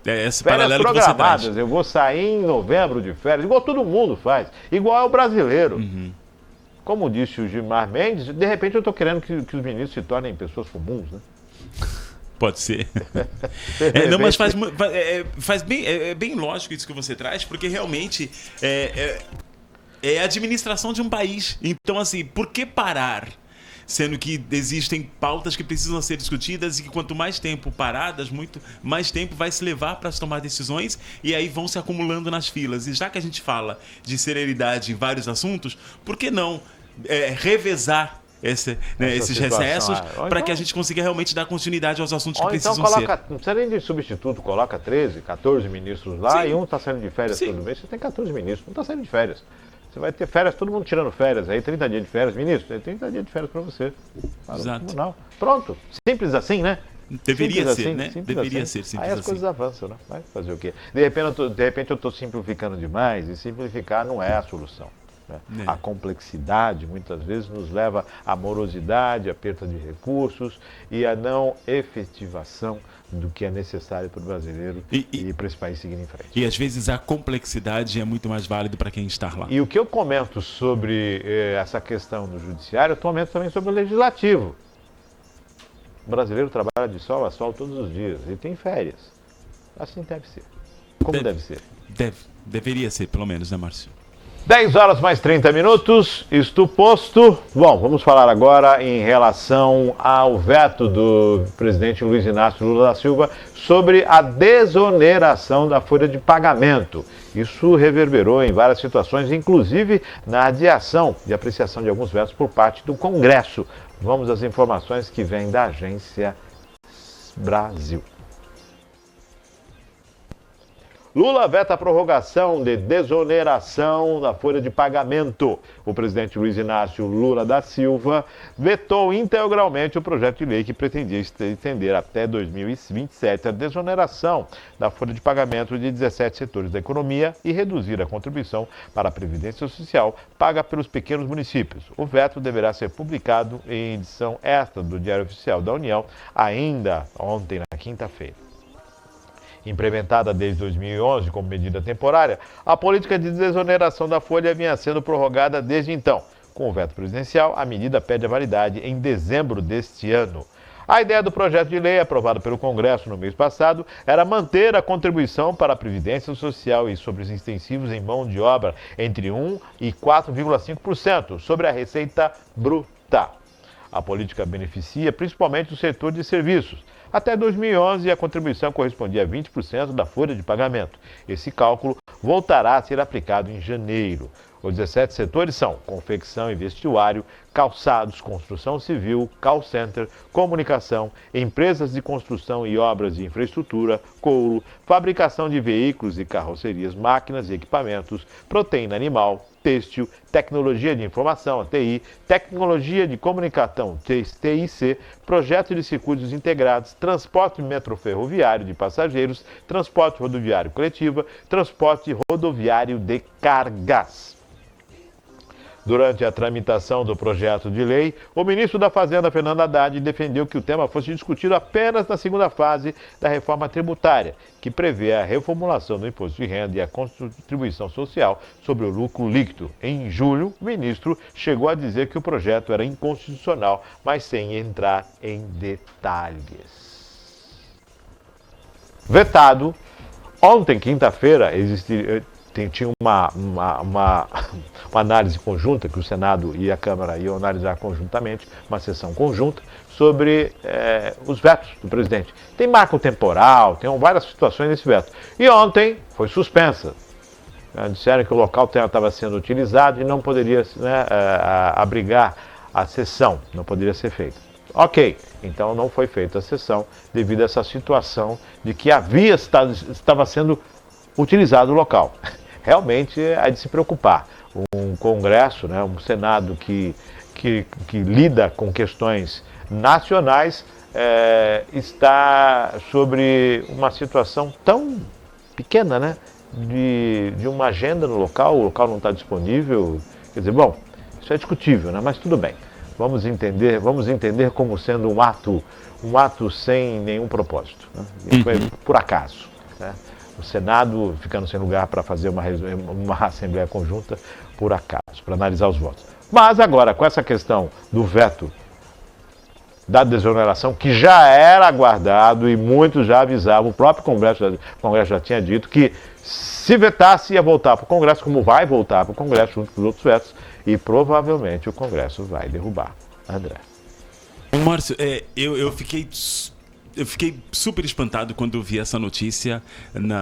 É esse férias paralelo que você traz. Eu vou sair em novembro de férias, igual todo mundo faz, igual é o brasileiro. Como disse o Gilmar Mendes, de repente eu estou querendo que os ministros se tornem pessoas comuns, né? Pode ser. Não, mas é bem lógico isso que você traz, porque realmente é a administração de um país. Então, assim, por que parar? Sendo que existem pautas que precisam ser discutidas e que quanto mais tempo paradas, muito mais tempo vai se levar para se tomar decisões e aí vão se acumulando nas filas. E já que a gente fala de celeridade em vários assuntos, por que não revezar esses recessos para então, que a gente consiga realmente dar continuidade aos assuntos que precisam então ser? Não precisa nem de substituto, coloca 13, 14 ministros lá. Sim. E um está saindo de férias todo mês. Você tem 14 ministros, um está saindo de férias. Você vai ter férias, todo mundo tirando férias, aí 30 dias de férias. Ministro, tem 30 dias de férias para você. Para Exato. Tribunal. Pronto. Simples assim, né? Deveria simples ser, assim, né? Deveria ser simples aí as assim. coisas avançam, né? Vai fazer o quê? De repente eu estou simplificando demais e simplificar não é a solução. Né? A complexidade muitas vezes nos leva à morosidade, à perda de recursos e à não efetivação do que é necessário para o brasileiro e para esse país seguir em frente. E às vezes a complexidade é muito mais válida para quem está lá. E o que eu comento sobre essa questão do judiciário, eu comento também sobre o legislativo. O brasileiro trabalha de sol a sol todos os dias e tem férias. Assim deve ser. Como deve ser? Deveria ser, pelo menos, né, Márcio? 10 horas mais 30 minutos, isto posto. Bom, vamos falar agora em relação ao veto do presidente Luiz Inácio Lula da Silva sobre a desoneração da folha de pagamento. Isso reverberou em várias situações, inclusive na adiação de apreciação de alguns vetos por parte do Congresso. Vamos às informações que vêm da Agência Brasil. Lula veta a prorrogação de desoneração da folha de pagamento. O presidente Luiz Inácio Lula da Silva vetou integralmente o projeto de lei que pretendia estender até 2027 a desoneração da folha de pagamento de 17 setores da economia e reduzir a contribuição para a Previdência Social paga pelos pequenos municípios. O veto deverá ser publicado em edição extra do Diário Oficial da União ainda ontem, na quinta-feira. Implementada desde 2011 como medida temporária, a política de desoneração da folha vinha sendo prorrogada desde então. Com o veto presidencial, a medida perde a validade em dezembro deste ano. A ideia do projeto de lei, aprovado pelo Congresso no mês passado, era manter a contribuição para a Previdência Social e sobre os extensivos em mão de obra entre 1% e 4,5% sobre a receita bruta. A política beneficia principalmente o setor de serviços. Até 2011, a contribuição correspondia a 20% da folha de pagamento. Esse cálculo voltará a ser aplicado em janeiro. Os 17 setores são confecção e vestuário, calçados, construção civil, call center, comunicação, empresas de construção e obras de infraestrutura, couro, fabricação de veículos e carrocerias, máquinas e equipamentos, proteína animal, têxtil, tecnologia de informação, TI, tecnologia de comunicação, TIC, projeto de circuitos integrados, transporte metroferroviário de passageiros, transporte rodoviário coletivo, transporte rodoviário de cargas. Durante a tramitação do projeto de lei, o ministro da Fazenda, Fernando Haddad, defendeu que o tema fosse discutido apenas na segunda fase da reforma tributária, que prevê a reformulação do imposto de renda e a contribuição social sobre o lucro líquido. Em julho, o ministro chegou a dizer que o projeto era inconstitucional, mas sem entrar em detalhes. Vetado. Ontem, quinta-feira, tinha uma análise conjunta, que o Senado e a Câmara iam analisar conjuntamente, uma sessão conjunta, sobre os vetos do presidente. Tem marco temporal, tem várias situações nesse veto. E ontem foi suspensa. Disseram que o local estava sendo utilizado e não poderia abrigar a sessão, não poderia ser feita. Ok, então não foi feita a sessão devido a essa situação de que estava sendo utilizado o local. Realmente é de se preocupar. Um Congresso, um Senado que lida com questões nacionais está sobre uma situação tão pequena, de uma agenda no local, o local não está disponível. Quer dizer, bom, isso é discutível, mas tudo bem. Vamos entender como sendo um ato sem nenhum propósito. Foi por acaso. O Senado ficando sem lugar para fazer uma Assembleia Conjunta por acaso, para analisar os votos. Mas agora, com essa questão do veto da desoneração, que já era aguardado e muitos já avisavam, o próprio Congresso já tinha dito que se vetasse ia voltar para o Congresso, como vai voltar para o Congresso junto com os outros vetos, e provavelmente o Congresso vai derrubar. André. Márcio, eu fiquei super espantado quando eu vi essa notícia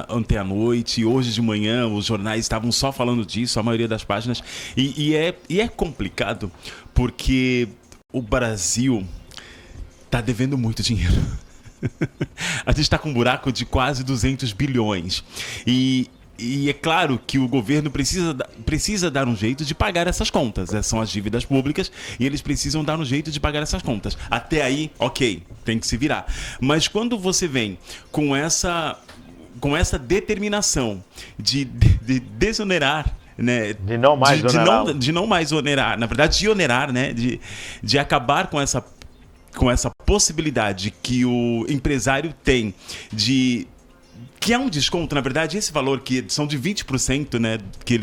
ontem à noite. Hoje de manhã os jornais estavam só falando disso, a maioria das páginas. E é complicado porque o Brasil está devendo muito dinheiro. A gente está com um buraco de quase 200 bilhões. E é claro que o governo precisa dar um jeito de pagar essas contas. São as dívidas públicas e eles precisam dar um jeito de pagar essas contas. Até aí, ok, tem que se virar. Mas quando você vem com essa determinação de desonerar, de não mais onerar, de não mais onerar, na verdade de onerar, de acabar com essa possibilidade que o empresário tem que é um desconto, na verdade, esse valor que são de 20%, que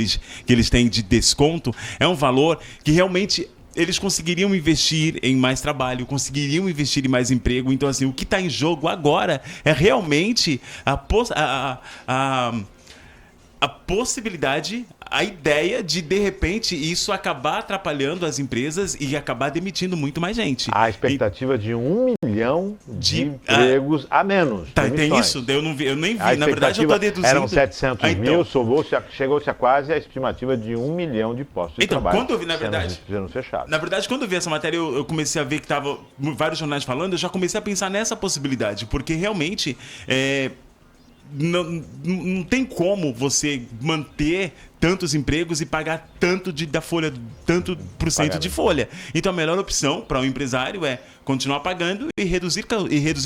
eles têm de desconto, é um valor que realmente eles conseguiriam investir em mais trabalho, conseguiriam investir em mais emprego. Então, assim, o que está em jogo agora é realmente a possibilidade, a ideia de repente, isso acabar atrapalhando as empresas e acabar demitindo muito mais gente. A expectativa de 1 milhão de empregos a menos. Tem isso? Eu nem vi. Na verdade, eu estou deduzindo. Eram 700 mil, chegou-se a quase a estimativa de 1 milhão de postos de trabalho. Quando eu vi, na verdade, quando eu vi essa matéria, eu comecei a ver que estava vários jornais falando, eu já comecei a pensar nessa possibilidade, porque realmente não tem como você manter tantos empregos e pagar tanto por cento de folha. Então a melhor opção para o empresário é continuar pagando e reduzir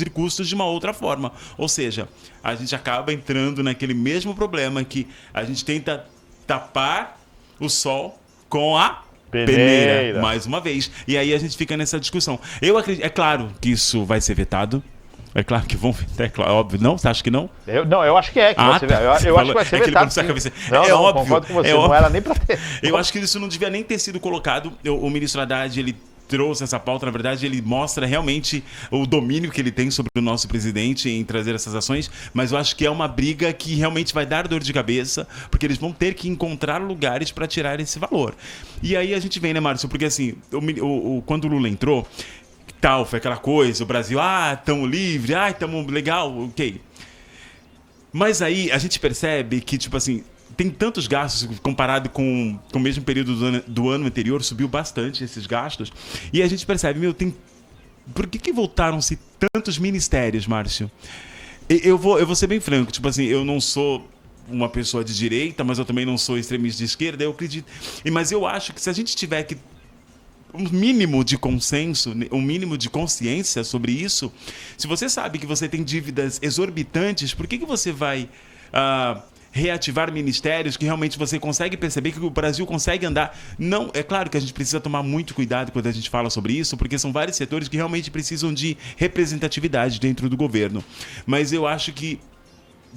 custos de uma outra forma. Ou seja, a gente acaba entrando naquele mesmo problema que a gente tenta tapar o sol com a peneira, mais uma vez. E aí a gente fica nessa discussão. Eu acredito, é claro que isso vai ser vetado. É claro que vão, óbvio, não? Você acha que não? Eu acho que é. Eu acho que vai ser vetado. Óbvio. Concordo com você, não era nem para ter. Eu acho que isso não devia nem ter sido colocado. O ministro Haddad, ele trouxe essa pauta, na verdade, ele mostra realmente o domínio que ele tem sobre o nosso presidente em trazer essas ações, mas eu acho que é uma briga que realmente vai dar dor de cabeça, porque eles vão ter que encontrar lugares para tirar esse valor. E aí a gente vem, Márcio? Porque assim, quando o Lula entrou, foi aquela coisa, o Brasil, tamo livre, tamo legal, ok. Mas aí a gente percebe que, tipo assim, tem tantos gastos comparado com o mesmo período do ano anterior, subiu bastante esses gastos. E a gente percebe, por que voltaram-se tantos ministérios, Márcio? Eu vou ser bem franco, tipo assim, eu não sou uma pessoa de direita, mas eu também não sou extremista de esquerda, eu acredito. Mas eu acho que se a gente tiver que um mínimo de consenso, um mínimo de consciência sobre isso, se você sabe que você tem dívidas exorbitantes, por que você vai reativar ministérios, que realmente você consegue perceber que o Brasil consegue andar. Não, é claro que a gente precisa tomar muito cuidado quando a gente fala sobre isso, porque são vários setores que realmente precisam de representatividade dentro do governo. Mas eu acho que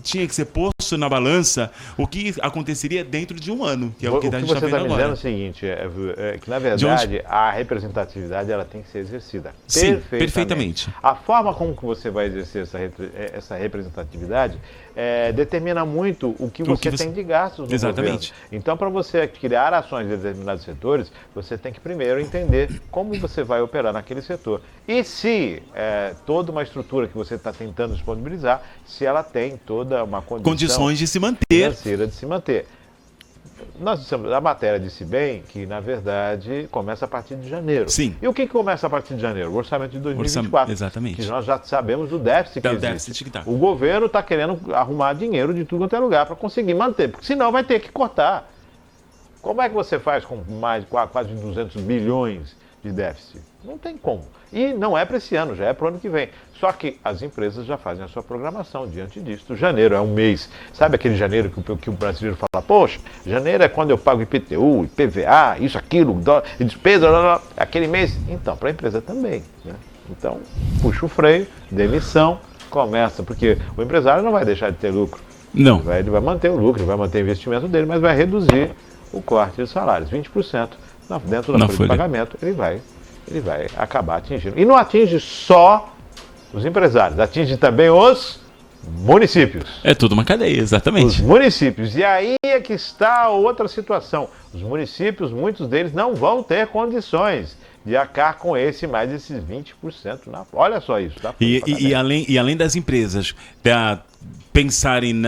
tinha que ser posto na balança o que aconteceria dentro de um ano, que é o que a gente está vendo agora. O que você está me dizendo é o seguinte, que na verdade a representatividade ela tem que ser exercida. Sim, perfeitamente. A forma como que você vai exercer essa representatividade determina muito o que você tem de gastos no Exatamente. governo. Então, para você criar ações em determinados setores, você tem que primeiro entender como você vai operar naquele setor. E se toda uma estrutura que você está tentando disponibilizar, se ela tem toda uma condições de se manter. Financeira de se manter. Nós dissemos, a matéria disse bem que, na verdade, começa a partir de janeiro. Sim. E o que começa a partir de janeiro? O orçamento de 2024. Exatamente. Que nós já sabemos do déficit que existe. Que tá. O governo está querendo arrumar dinheiro de tudo quanto é lugar para conseguir manter, porque senão vai ter que cortar. Como é que você faz com mais de quase 200 bilhões de déficit? Não tem como. E não é para esse ano, já é para o ano que vem. Só que as empresas já fazem a sua programação diante disso. Janeiro é um mês. Sabe aquele janeiro que o brasileiro fala, poxa, janeiro é quando eu pago IPTU, IPVA, isso, aquilo, despesa, aquele mês. Então, para a empresa também. Né? Então, puxa o freio, demissão, começa. Porque o empresário não vai deixar de ter lucro. Não. Ele vai manter o lucro, ele vai manter o investimento dele, mas vai reduzir o corte de salários. 20% dentro da folha de pagamento, ele vai acabar atingindo. E não atinge só os empresários, atinge também os municípios. É tudo uma cadeia, exatamente. Os municípios. E aí é que está outra situação. Os municípios, muitos deles não vão ter condições de arcar com mais desses 20%. Olha só isso. E além das empresas pensarem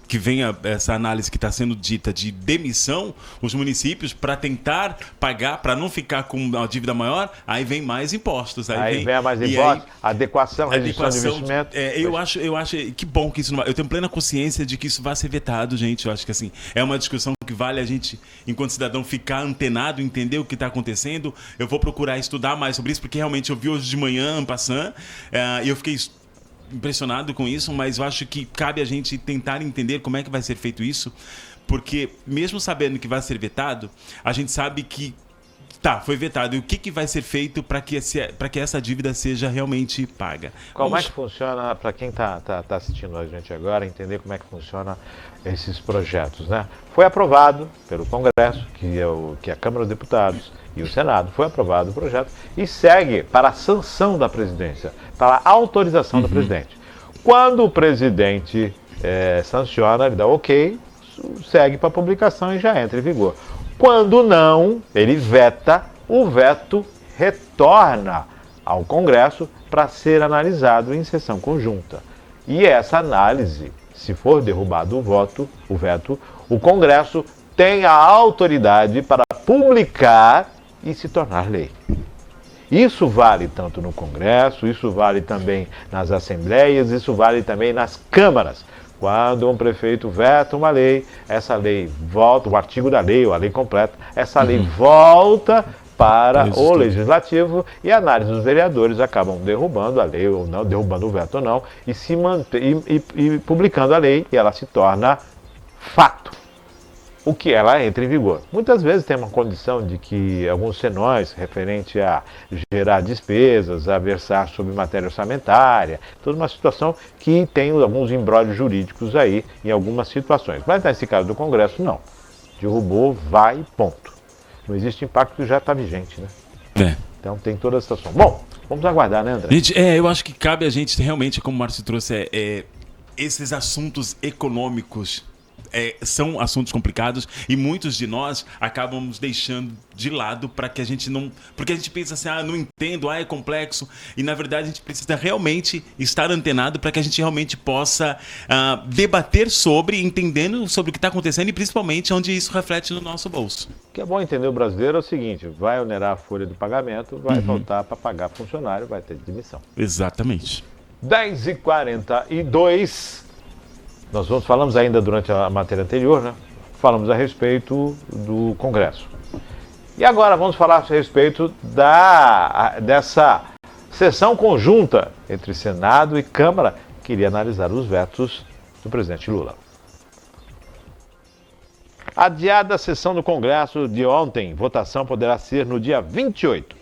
que venha essa análise que está sendo dita de demissão, os municípios, para tentar pagar, para não ficar com uma dívida maior, aí vem mais impostos. Aí vem mais impostos, adequação, redução de investimento. Eu acho que bom que isso não vai. Eu tenho plena consciência de que isso vai ser vetado, gente. Eu acho que assim, é uma discussão que vale a gente, enquanto cidadão, ficar antenado, entender o que está acontecendo. Eu vou procurar estudar mais sobre isso, porque realmente eu vi hoje de manhã, e eu fiquei impressionado com isso, mas eu acho que cabe a gente tentar entender como é que vai ser feito isso, porque mesmo sabendo que vai ser vetado, a gente sabe que foi vetado. E o que vai ser feito para que essa dívida seja realmente paga? Como é que funciona, para quem está assistindo a gente agora, entender como é que funciona esses projetos, né? Foi aprovado pelo Congresso, que é a Câmara dos Deputados, e o Senado, foi aprovado o projeto e segue para a sanção da presidência, para a autorização do presidente. Quando o presidente sanciona, ele dá ok, segue para a publicação e já entra em vigor. Quando não, ele veta, o veto retorna ao Congresso para ser analisado em sessão conjunta. E essa análise, se for derrubado o veto, o Congresso tem a autoridade para publicar e se tornar lei. Isso vale tanto no Congresso, isso vale também nas assembleias, isso vale também nas câmaras. Quando um prefeito veta uma lei, essa lei volta, o artigo da lei, ou a lei completa, essa lei volta para o Legislativo e a análise dos vereadores acabam derrubando a lei ou não, derrubando o veto ou não, e publicando a lei, e ela se torna fato. O que ela entra em vigor. Muitas vezes tem uma condição de que alguns senões, referente a gerar despesas, a versar sobre matéria orçamentária, toda uma situação que tem alguns embrólios jurídicos aí em algumas situações. Mas nesse caso do Congresso, não. Derrubou, vai, ponto. Não existe impacto que já está vigente, né? Então tem toda a situação. Bom, vamos aguardar, né, André? Gente, eu acho que cabe a gente realmente, como o Márcio trouxe, esses assuntos econômicos são assuntos complicados e muitos de nós acabamos deixando de lado para que a gente não... Porque a gente pensa assim, não entendo, é complexo. E na verdade a gente precisa realmente estar antenado para que a gente realmente possa debater sobre, entendendo sobre o que está acontecendo e principalmente onde isso reflete no nosso bolso. O que é bom entender o brasileiro é o seguinte, vai onerar a folha de pagamento, vai faltar para pagar funcionário, vai ter demissão. Exatamente. 10h42... Nós falamos ainda durante a matéria anterior, né? Falamos a respeito do Congresso. E agora vamos falar a respeito dessa sessão conjunta entre Senado e Câmara, que iria analisar os vetos do presidente Lula. Adiada a sessão do Congresso de ontem, votação poderá ser no dia 28.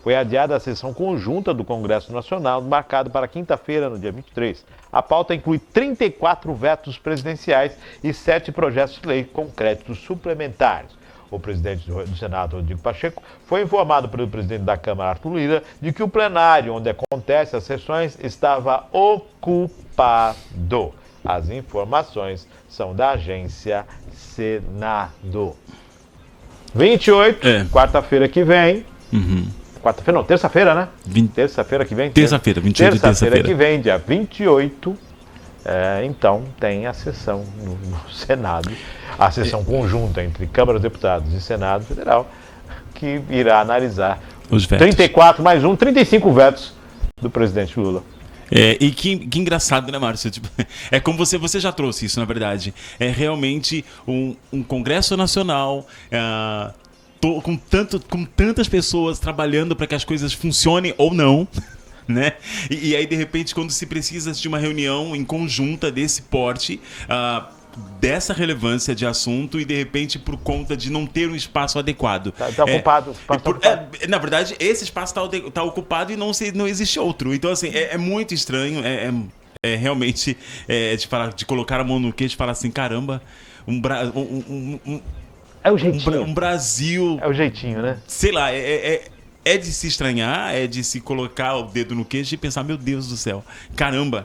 Foi adiada a sessão conjunta do Congresso Nacional, marcado para quinta-feira, no dia 23. A pauta inclui 34 vetos presidenciais e 7 projetos de lei com créditos suplementares. O presidente do Senado, Rodrigo Pacheco, foi informado pelo presidente da Câmara, Arthur Lira, de que o plenário onde acontecem as sessões estava ocupado. As informações são da agência Senado. 28, quarta-feira que vem. Quarta-feira não, terça-feira, né? Terça-feira que vem. Terça-feira, 28 de terça-feira. Terça-feira que vem, dia 28. Então tem a sessão no Senado, a sessão conjunta entre Câmara dos Deputados e Senado Federal, que irá analisar os vetos. 34 mais 35 vetos do presidente Lula. E que engraçado, né, Márcio? Tipo, é como você já trouxe isso, na verdade. É realmente um Congresso Nacional com tantas pessoas trabalhando para que as coisas funcionem ou não. Né? E aí, de repente, quando se precisa de uma reunião em conjunta desse porte, dessa relevância de assunto, e de repente, por conta de não ter um espaço adequado. Está ocupado. Na verdade, esse espaço está ocupado e não existe outro. Então, assim, é muito estranho, realmente de colocar a mão no queixo e falar assim, caramba, é o jeitinho. Um Brasil... É o jeitinho, né? Sei lá, é de se estranhar, é de se colocar o dedo no queixo e pensar, meu Deus do céu, caramba,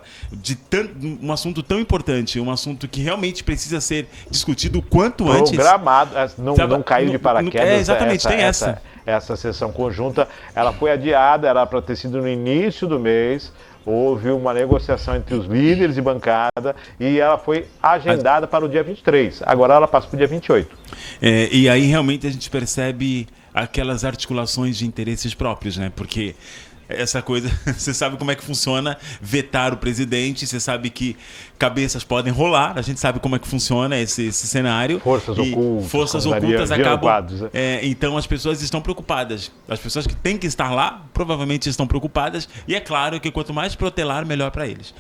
um assunto tão importante, um assunto que realmente precisa ser discutido o quanto antes. Programado, não caiu de paraquedas. Exatamente, tem essa. Essa sessão conjunta, ela foi adiada, era para ter sido no início do mês. Houve uma negociação entre os líderes de bancada e ela foi agendada para o dia 23. Agora ela passa para o dia 28. E aí realmente a gente percebe aquelas articulações de interesses próprios, né? Porque essa coisa, você sabe como é que funciona vetar o presidente, você sabe que cabeças podem rolar, a gente sabe como é que funciona esse cenário. Forças ocultas acabam. Então as pessoas estão preocupadas. As pessoas que têm que estar lá provavelmente estão preocupadas, e é claro que quanto mais protelar, melhor para eles.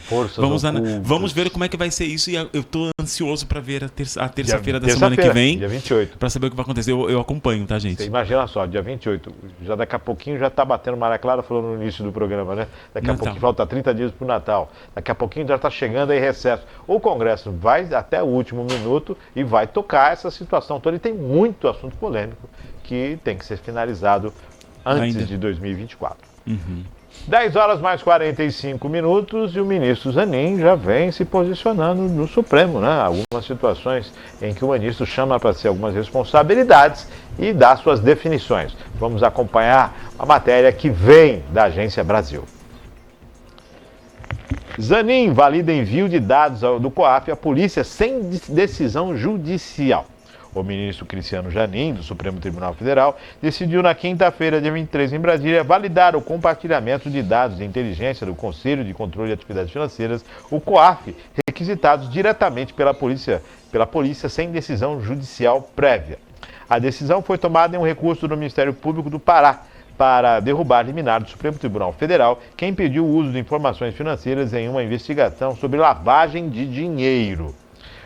Vamos ver como é que vai ser isso, e eu estou ansioso para ver a terça-feira da semana que vem, dia 28. Para saber o que vai acontecer. Eu acompanho, tá, gente? Você imagina só, dia 28, já daqui a pouquinho já está batendo Maria Clara, falou no início do programa, né? Daqui a pouquinho falta 30 dias para o Natal. Daqui a pouquinho já está chegando aí recesso. O Congresso vai até o último minuto e vai tocar essa situação toda. E tem muito assunto polêmico que tem que ser finalizado antes de 2024. 10 horas mais 45 minutos e o ministro Zanin já vem se posicionando no Supremo, né? Algumas situações em que o ministro chama para si algumas responsabilidades e dá suas definições. Vamos acompanhar a matéria que vem da Agência Brasil. Zanin valida envio de dados do COAF à polícia sem decisão judicial. O ministro Cristiano Zanin, do Supremo Tribunal Federal, decidiu na quinta-feira, dia 23, em Brasília, validar o compartilhamento de dados de inteligência do Conselho de Controle de Atividades Financeiras, o COAF, requisitados diretamente pela polícia sem decisão judicial prévia. A decisão foi tomada em um recurso do Ministério Público do Pará, para derrubar liminar do Supremo Tribunal Federal, que impediu o uso de informações financeiras em uma investigação sobre lavagem de dinheiro.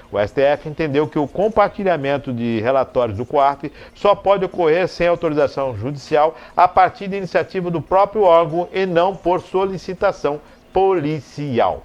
O STF entendeu que o compartilhamento de relatórios do COAF só pode ocorrer sem autorização judicial a partir da iniciativa do próprio órgão e não por solicitação policial.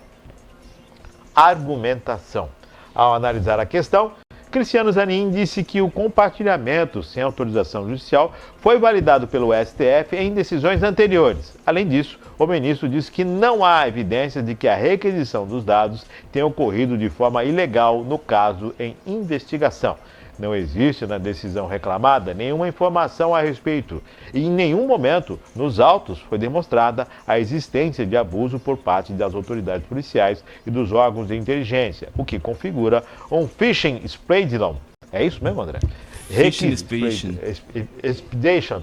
Argumentação. Ao analisar a questão, Cristiano Zanin disse que o compartilhamento sem autorização judicial foi validado pelo STF em decisões anteriores. Além disso, o ministro disse que não há evidências de que a requisição dos dados tenha ocorrido de forma ilegal no caso em investigação. Não existe na decisão reclamada nenhuma informação a respeito e em nenhum momento nos autos foi demonstrada a existência de abuso por parte das autoridades policiais e dos órgãos de inteligência, o que configura um phishing expedition. É isso mesmo, André? Phishing expedition. Expedition,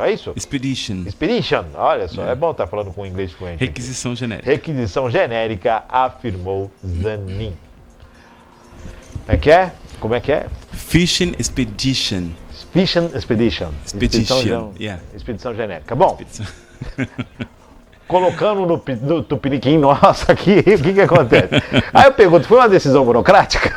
é isso? Expedition, olha só, é bom estar falando com inglês fluente. Requisição genérica. Requisição genérica, afirmou Zanin. Como é que é? Phishing expedition. Phishing expedition. Expedição genérica. Bom, colocando no tupiniquim nosso aqui, o que acontece? Aí eu pergunto, foi uma decisão burocrática?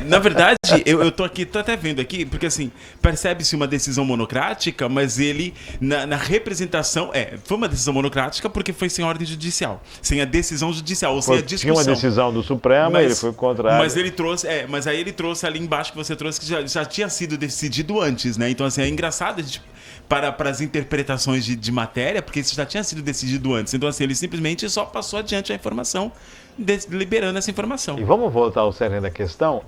Na verdade, eu tô até vendo aqui, porque assim, percebe-se uma decisão monocrática, mas ele, na representação, foi uma decisão monocrática porque foi sem ordem judicial, sem a decisão judicial, ou sem a discussão. Tinha uma decisão do Supremo, ele foi contrário. Mas ele trouxe, mas aí ele trouxe ali embaixo que você trouxe, que já tinha sido decidido antes, né? Então, assim, é engraçado a gente... Para as interpretações de matéria, porque isso já tinha sido decidido antes. Então, assim, ele simplesmente só passou adiante a informação, liberando essa informação. E vamos voltar ao cerne da questão,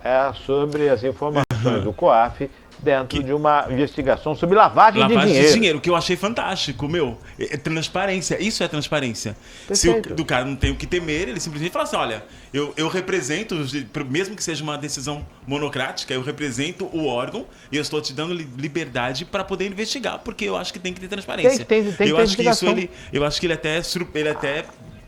sobre as informações do COAF dentro de uma investigação sobre lavagem de dinheiro. Que eu achei fantástico, é transparência, isso é transparência. Perfeito. Do cara não tem o que temer, ele simplesmente fala assim, olha, eu represento, mesmo que seja uma decisão monocrática, eu represento o órgão e eu estou te dando liberdade para poder investigar, porque eu acho que tem que ter transparência. Eu acho que isso eu acho que ele até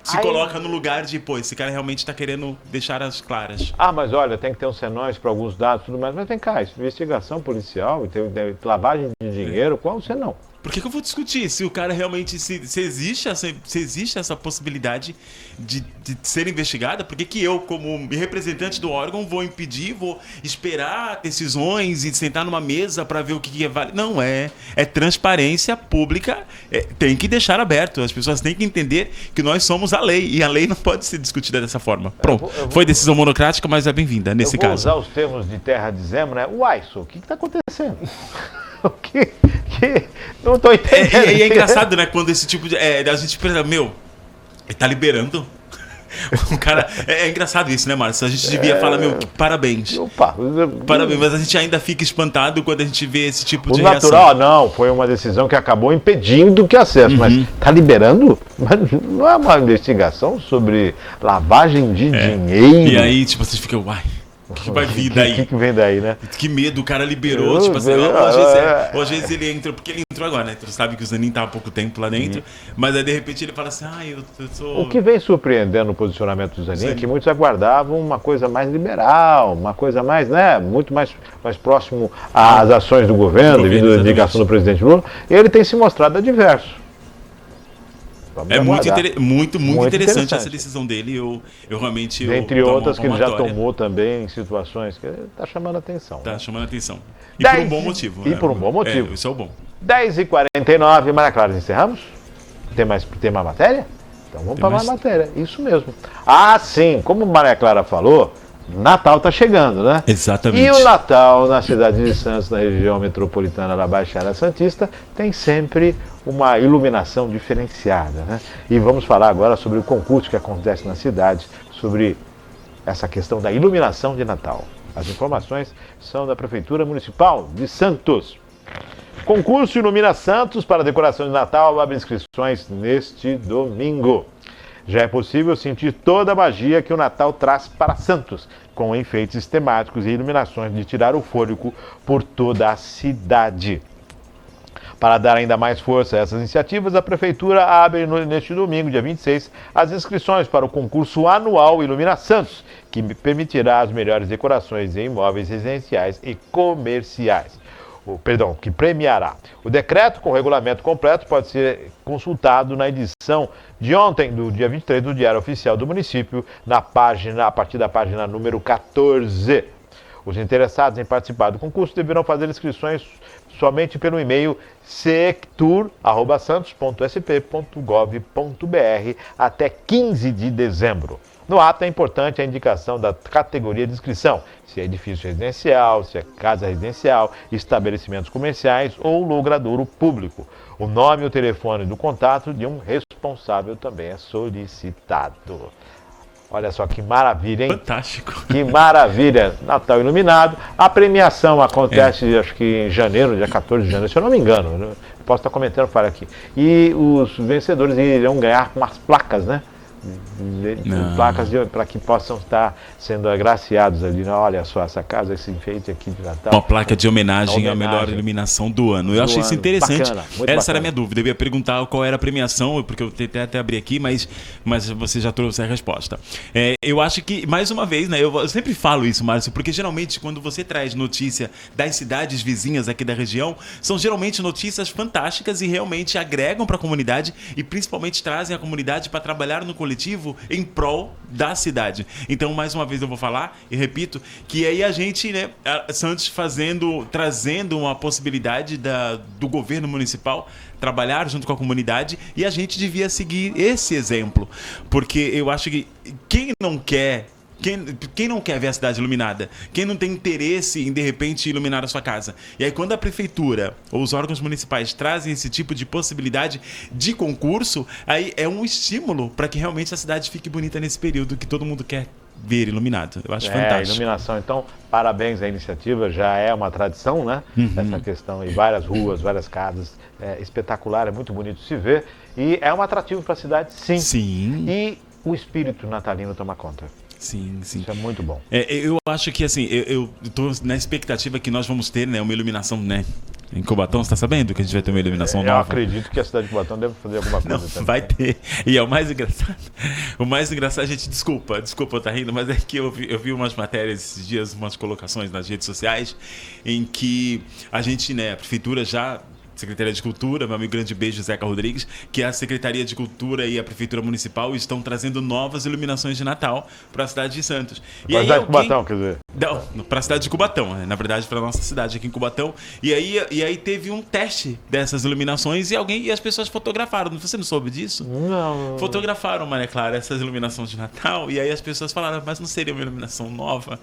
se coloca no lugar de, esse cara realmente está querendo deixar as claras. Mas olha, tem que ter um senões para alguns dados e tudo mais. Mas vem cá, investigação policial, lavagem de dinheiro, qual o senão? Por que eu vou discutir se o cara realmente, se existe essa possibilidade de ser investigada? Por que eu, como representante do órgão, vou impedir, vou esperar decisões e sentar numa mesa para ver o que é válido? Não, é transparência pública, tem que deixar aberto. As pessoas têm que entender que nós somos a lei e a lei não pode ser discutida dessa forma. Pronto, foi decisão monocrática, mas é bem-vinda nesse caso. Eu vou usar os termos de terra de Zemo, né? O que está acontecendo? O que não estou entendendo. E é engraçado, né? Quando esse tipo de... a gente pensa, ele tá liberando. O cara... É engraçado isso, né, Márcio? A gente devia falar, parabéns. Parabéns, mas a gente ainda fica espantado quando a gente vê esse tipo de reação. Natural, não. Foi uma decisão que acabou impedindo que acesso. Mas tá liberando? Mas não é uma investigação sobre lavagem de dinheiro? E aí, você fica, uai... O que vai vir daí? O que vem daí, né? Que medo, o cara liberou, ou às vezes ele entrou, porque ele entrou agora, né? Tu sabe que o Zanin tá há pouco tempo lá dentro, mas aí de repente ele fala assim, eu sou... O que vem surpreendendo no posicionamento do Zanin é que muitos aguardavam uma coisa mais liberal, uma coisa mais, muito mais próximo às ações do governo, devido à indicação do presidente Lula, e ele tem se mostrado adverso. Muito interessante essa decisão dele. Eu realmente... Dentre outras que ele já tomou também em situações que está chamando a atenção. Está chamando a atenção. E por um bom motivo. E por um bom motivo. Isso é o bom. 10h49, Maria Clara, encerramos? Tem mais matéria? Então vamos para mais matéria. Isso mesmo. Sim, como Maria Clara falou, Natal está chegando, né? Exatamente. E o Natal na cidade de Santos, na região metropolitana da Baixada Santista, tem sempre uma iluminação diferenciada, né? E vamos falar agora sobre o concurso que acontece na cidade, sobre essa questão da iluminação de Natal. As informações são da Prefeitura Municipal de Santos. Concurso Ilumina Santos para decoração de Natal abre inscrições neste domingo. Já é possível sentir toda a magia que o Natal traz para Santos, com enfeites temáticos e iluminações de tirar o fôlego por toda a cidade. Para dar ainda mais força a essas iniciativas, a Prefeitura abre neste domingo, dia 26, as inscrições para o concurso anual Ilumina Santos, que permitirá as melhores decorações em imóveis residenciais e comerciais. Que premiará. O decreto com o regulamento completo pode ser consultado na edição de ontem, do dia 23, do Diário Oficial do Município, a partir da página número 14. Os interessados em participar do concurso deverão fazer inscrições somente pelo e-mail sectur@santos.sp.gov.br até 15 de dezembro. No ato é importante a indicação da categoria de inscrição, se é edifício residencial, se é casa residencial, estabelecimentos comerciais ou logradouro público. O nome e o telefone do contato de um responsável também é solicitado. Olha só que maravilha, hein? Fantástico. Que maravilha. Natal iluminado. A premiação acontece, acho que em janeiro, dia 14 de janeiro, se eu não me engano. Posso estar comentando para aqui. E os vencedores irão ganhar umas placas, né? Placas para que possam estar sendo agraciados ali. Olha só, essa casa, esse enfeite aqui de Natal. Uma placa de homenagem à melhor iluminação do ano. Eu achei isso interessante. Bacana, essa era a minha dúvida. Eu ia perguntar qual era a premiação, porque eu tentei até abrir aqui, mas você já trouxe a resposta. Eu acho que, mais uma vez, né? Eu sempre falo isso, Márcio, porque geralmente quando você traz notícia das cidades vizinhas aqui da região, são geralmente notícias fantásticas e realmente agregam para a comunidade e principalmente trazem a comunidade para trabalhar no coletivo coletivo em prol da cidade. Então, mais uma vez eu vou falar e repito que aí a gente, né, Santos trazendo uma possibilidade do governo municipal trabalhar junto com a comunidade, e a gente devia seguir esse exemplo, porque eu acho que quem não quer ver a cidade iluminada? Quem não tem interesse em, de repente, iluminar a sua casa? E aí, quando a prefeitura ou os órgãos municipais trazem esse tipo de possibilidade de concurso, aí é um estímulo para que realmente a cidade fique bonita nesse período que todo mundo quer ver iluminado. Eu acho fantástico. Iluminação. Então, parabéns à iniciativa, já é uma tradição, né? Essa questão, e várias ruas, várias casas, espetacular, é muito bonito de se ver, e é um atrativo para a cidade, sim. Sim. E o espírito natalino toma conta. Sim, sim. Isso é muito bom. Eu acho que, assim, eu tô na expectativa que nós vamos ter, né, uma iluminação, né, em Cubatão. Você tá sabendo que a gente vai ter uma iluminação nova? Eu acredito que a cidade de Cubatão deve fazer alguma coisa também. Vai ter. E é o mais engraçado. O mais engraçado, gente, desculpa eu estar rindo, mas é que eu vi umas matérias esses dias, umas colocações nas redes sociais, em que a gente, né, a prefeitura já... Secretaria de Cultura, meu amigo, grande beijo, Zeca Rodrigues, que a Secretaria de Cultura e a Prefeitura Municipal estão trazendo novas iluminações de Natal para a cidade de Santos. Para a cidade de Cubatão, quer dizer? Não, para a cidade de Cubatão, né? Na verdade, para a nossa cidade aqui em Cubatão. E aí teve um teste dessas iluminações e as pessoas fotografaram. Você não soube disso? Não. Fotografaram, Maria Clara, essas iluminações de Natal, e aí as pessoas falaram, mas não seria uma iluminação nova?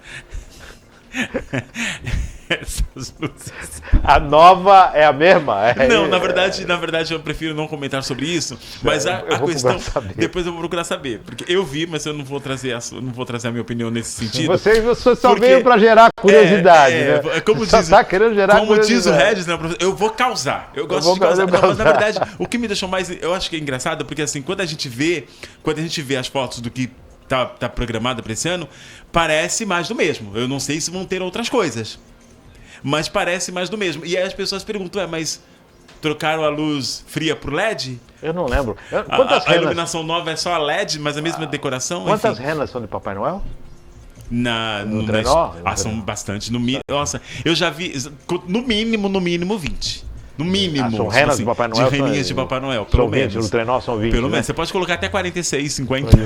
Essas luzes. A nova é a mesma? Não, na verdade eu prefiro não comentar sobre isso, mas a questão, depois eu vou procurar saber, porque eu vi, mas eu não vou trazer a minha opinião nesse sentido. Você só veio para gerar curiosidade, né? Como diz o Regis, né, professor? Eu vou causar. Eu gosto de causar. Não, mas na verdade, o que me deixou mais, eu acho que é engraçado, porque assim, quando a gente vê as fotos do que tá programado para esse ano, parece mais do mesmo. Eu não sei se vão ter outras coisas, mas parece mais do mesmo. E aí as pessoas perguntam, mas trocaram a luz fria pro LED? Eu não lembro. A iluminação nova é só a LED, mas a mesma decoração? Quantas renas são de Papai Noel? No trenó? São bastante. Nossa, eu já vi no mínimo 20. No mínimo. São renas de Papai Noel? De reninhas de Papai Noel, pelo menos. No trenó são 20. Pelo menos. Você pode colocar até 46, 50.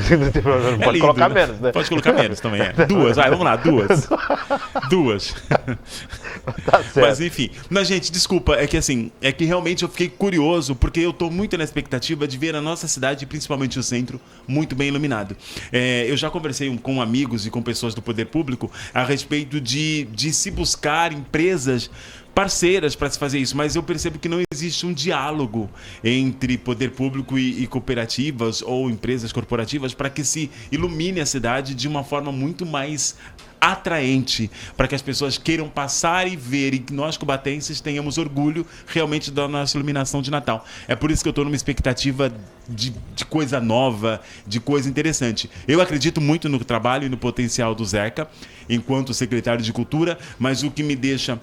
Pode colocar menos, né? Pode colocar menos também, Duas, vamos lá, duas. Tá certo. Mas enfim. Mas, gente, desculpa, é que realmente eu fiquei curioso, porque eu tô muito na expectativa de ver a nossa cidade, principalmente o centro, muito bem iluminado. Eu já conversei com amigos e com pessoas do poder público a respeito de se buscar empresas parceiras para se fazer isso, mas eu percebo que não existe um diálogo entre poder público e cooperativas ou empresas corporativas para que se ilumine a cidade de uma forma muito mais atraente, para que as pessoas queiram passar e ver, e que nós cubatenses tenhamos orgulho realmente da nossa iluminação de Natal. É por isso que eu estou numa expectativa de coisa nova, de coisa interessante. Eu acredito muito no trabalho e no potencial do Zeca enquanto secretário de Cultura, mas o que me deixa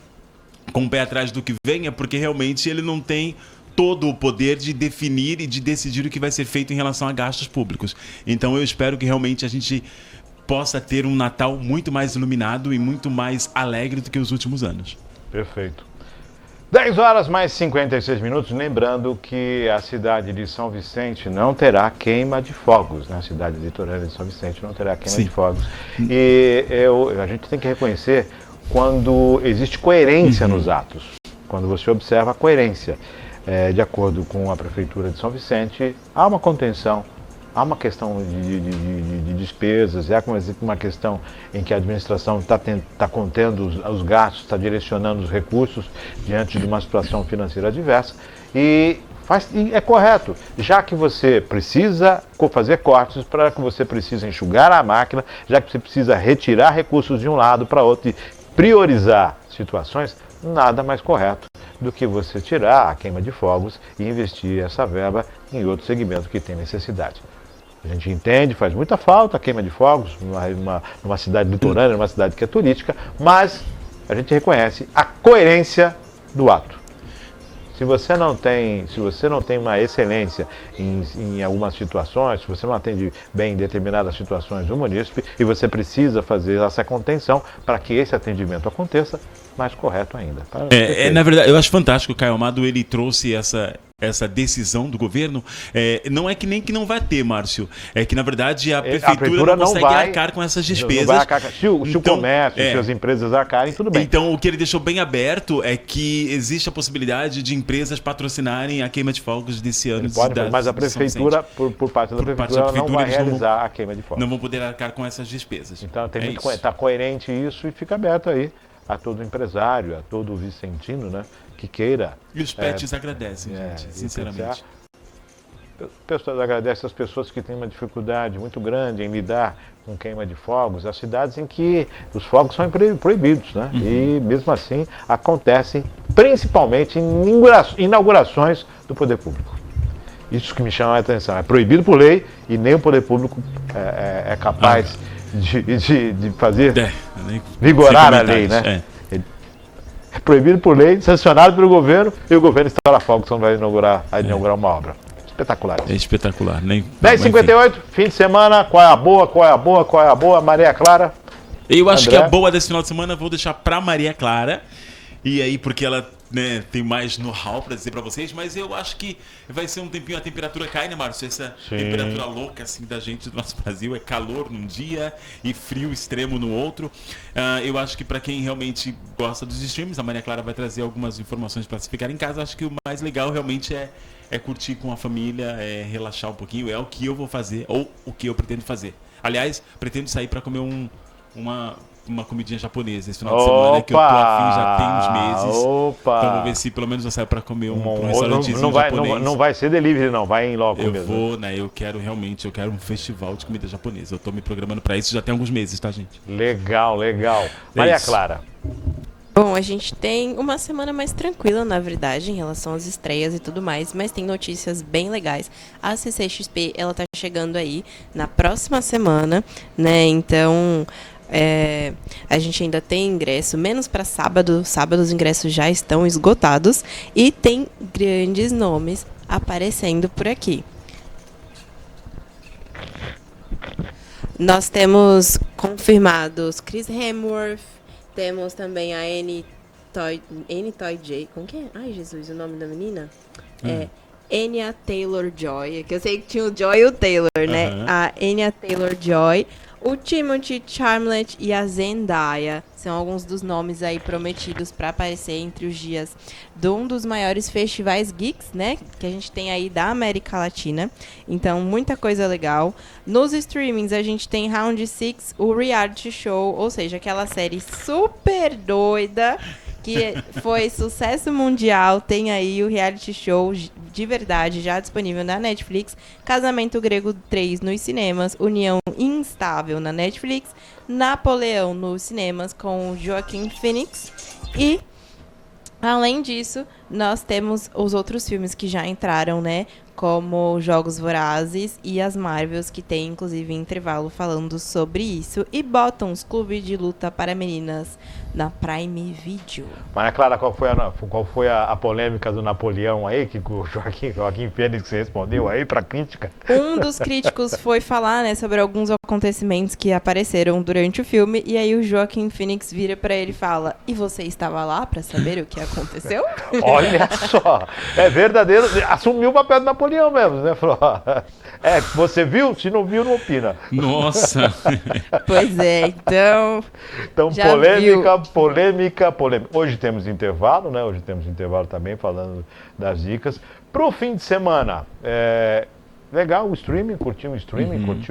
com o pé atrás do que vem é porque realmente ele não tem todo o poder de definir e de decidir o que vai ser feito em relação a gastos públicos. Então eu espero que realmente a gente possa ter um Natal muito mais iluminado e muito mais alegre do que os últimos anos. Perfeito. 10 horas mais 56 minutos, lembrando que a cidade de São Vicente não terá queima de fogos, né? A cidade litorânea de São Vicente não terá queima de fogos. E a gente tem que reconhecer quando existe coerência nos atos, quando você observa a coerência. De acordo com a Prefeitura de São Vicente, há uma contenção, há uma questão de despesas, é uma questão em que a administração está contendo os gastos, está direcionando os recursos diante de uma situação financeira adversa e é correto, já que você precisa fazer cortes, para que você precisa enxugar a máquina, já que você precisa retirar recursos de um lado para outro e priorizar situações, nada mais correto do que você tirar a queima de fogos e investir essa verba em outro segmento que tem necessidade. A gente entende, faz muita falta a queima de fogos numa cidade litorânea, numa cidade que é turística, mas a gente reconhece a coerência do ato. Se você não tem uma excelência em algumas situações, se você não atende bem em determinadas situações do munícipe e você precisa fazer essa contenção para que esse atendimento aconteça, mais correto ainda. Na verdade, eu acho fantástico, o Caio Amado, ele trouxe essa decisão do governo, não é que nem que não vai ter, Márcio. É que, na verdade, a prefeitura não consegue arcar com essas despesas. Não vai arcar, se o comércio, se as empresas arcarem, tudo bem. Então, o que ele deixou bem aberto é que existe a possibilidade de empresas patrocinarem a queima de fogos desse ano. Mas a prefeitura, por parte da prefeitura, não vai realizar a queima de fogos. Não vão poder arcar com essas despesas. Então, está coerente isso e fica aberto aí a todo empresário, a todo vicentino, né, que queira. E os pets agradecem, gente, sinceramente. Pessoas agradecem as pessoas que têm uma dificuldade muito grande em lidar com queima de fogos, as cidades em que os fogos são proibidos, né? E mesmo assim acontecem principalmente em inaugurações do poder público. Isso que me chama a atenção. É proibido por lei e nem o poder público é capaz de fazer vigorar a lei, né? É proibido por lei, sancionado pelo governo, e o governo instala fogos quando vai inaugurar uma obra. Espetacular. É espetacular. 10h58, fim de semana, qual é a boa, Maria Clara? Eu acho que a boa desse final de semana eu vou deixar pra Maria Clara, e aí porque ela tem mais know-how pra dizer pra vocês, mas eu acho que vai ser um tempinho, a temperatura cai, né, Márcio? Essa temperatura louca assim da gente do nosso Brasil, é calor num dia e frio extremo no outro. Eu acho que pra quem realmente gosta dos streams, a Maria Clara vai trazer algumas informações pra se ficar em casa. Acho que o mais legal realmente é curtir com a família, é relaxar um pouquinho, é o que eu vou fazer, ou o que eu pretendo fazer. Aliás, pretendo sair pra comer uma comidinha japonesa esse final de semana, que eu tô afim já tem uns meses. Então vou ver se pelo menos eu saio pra comer um restaurantezinho japonês. Não vai ser delivery não, vai em loco mesmo. Eu vou, né, eu quero um festival de comida japonesa. Eu tô me programando pra isso já tem alguns meses, tá, gente? Legal. Maria Clara. Bom, a gente tem uma semana mais tranquila, na verdade, em relação às estreias e tudo mais, mas tem notícias bem legais. A CCXP, ela tá chegando aí na próxima semana, né, então a gente ainda tem ingresso, menos para sábado. Sábado os ingressos já estão esgotados e tem grandes nomes aparecendo por aqui. Nós temos confirmados Chris Hemsworth, temos também a Annie Toy-J. Como que é? Ai, Jesus, o nome da menina? Anya Taylor-Joy. Que eu sei que tinha o Joy e o Taylor, né? A Anya Taylor-Joy. O Timothée Chalamet e a Zendaya são alguns dos nomes aí prometidos para aparecer entre os dias de um dos maiores festivais geeks, né? Que a gente tem aí da América Latina. Então, muita coisa legal. Nos streamings, a gente tem Round 6, o reality show, ou seja, aquela série super doida que foi sucesso mundial. Tem aí o reality show de verdade já disponível na Netflix. Casamento Grego 3 nos cinemas. União Instável na Netflix. Napoleão nos cinemas com Joaquin Phoenix. E, além disso, nós temos os outros filmes que já entraram, né? Como Jogos Vorazes e as Marvels, que tem inclusive intervalo falando sobre isso. E Bottoms, Clube de Luta para Meninas, na Prime Video. Maria Clara, qual foi a polêmica do Napoleão aí, que o Joaquim Fênix respondeu aí para crítica? Um dos críticos foi falar, né, sobre alguns acontecimentos que apareceram durante o filme, e aí o Joaquim Phoenix vira para ele e fala: e você estava lá para saber o que aconteceu? Olha só, é verdadeiro, assumiu o papel do Napoleão mesmo, né? Falou, você viu? Se não viu, não opina. Nossa! Pois é, então polêmica. Hoje temos intervalo, né? Hoje temos intervalo também, falando das dicas. Pro fim de semana, legal o streaming, curtiu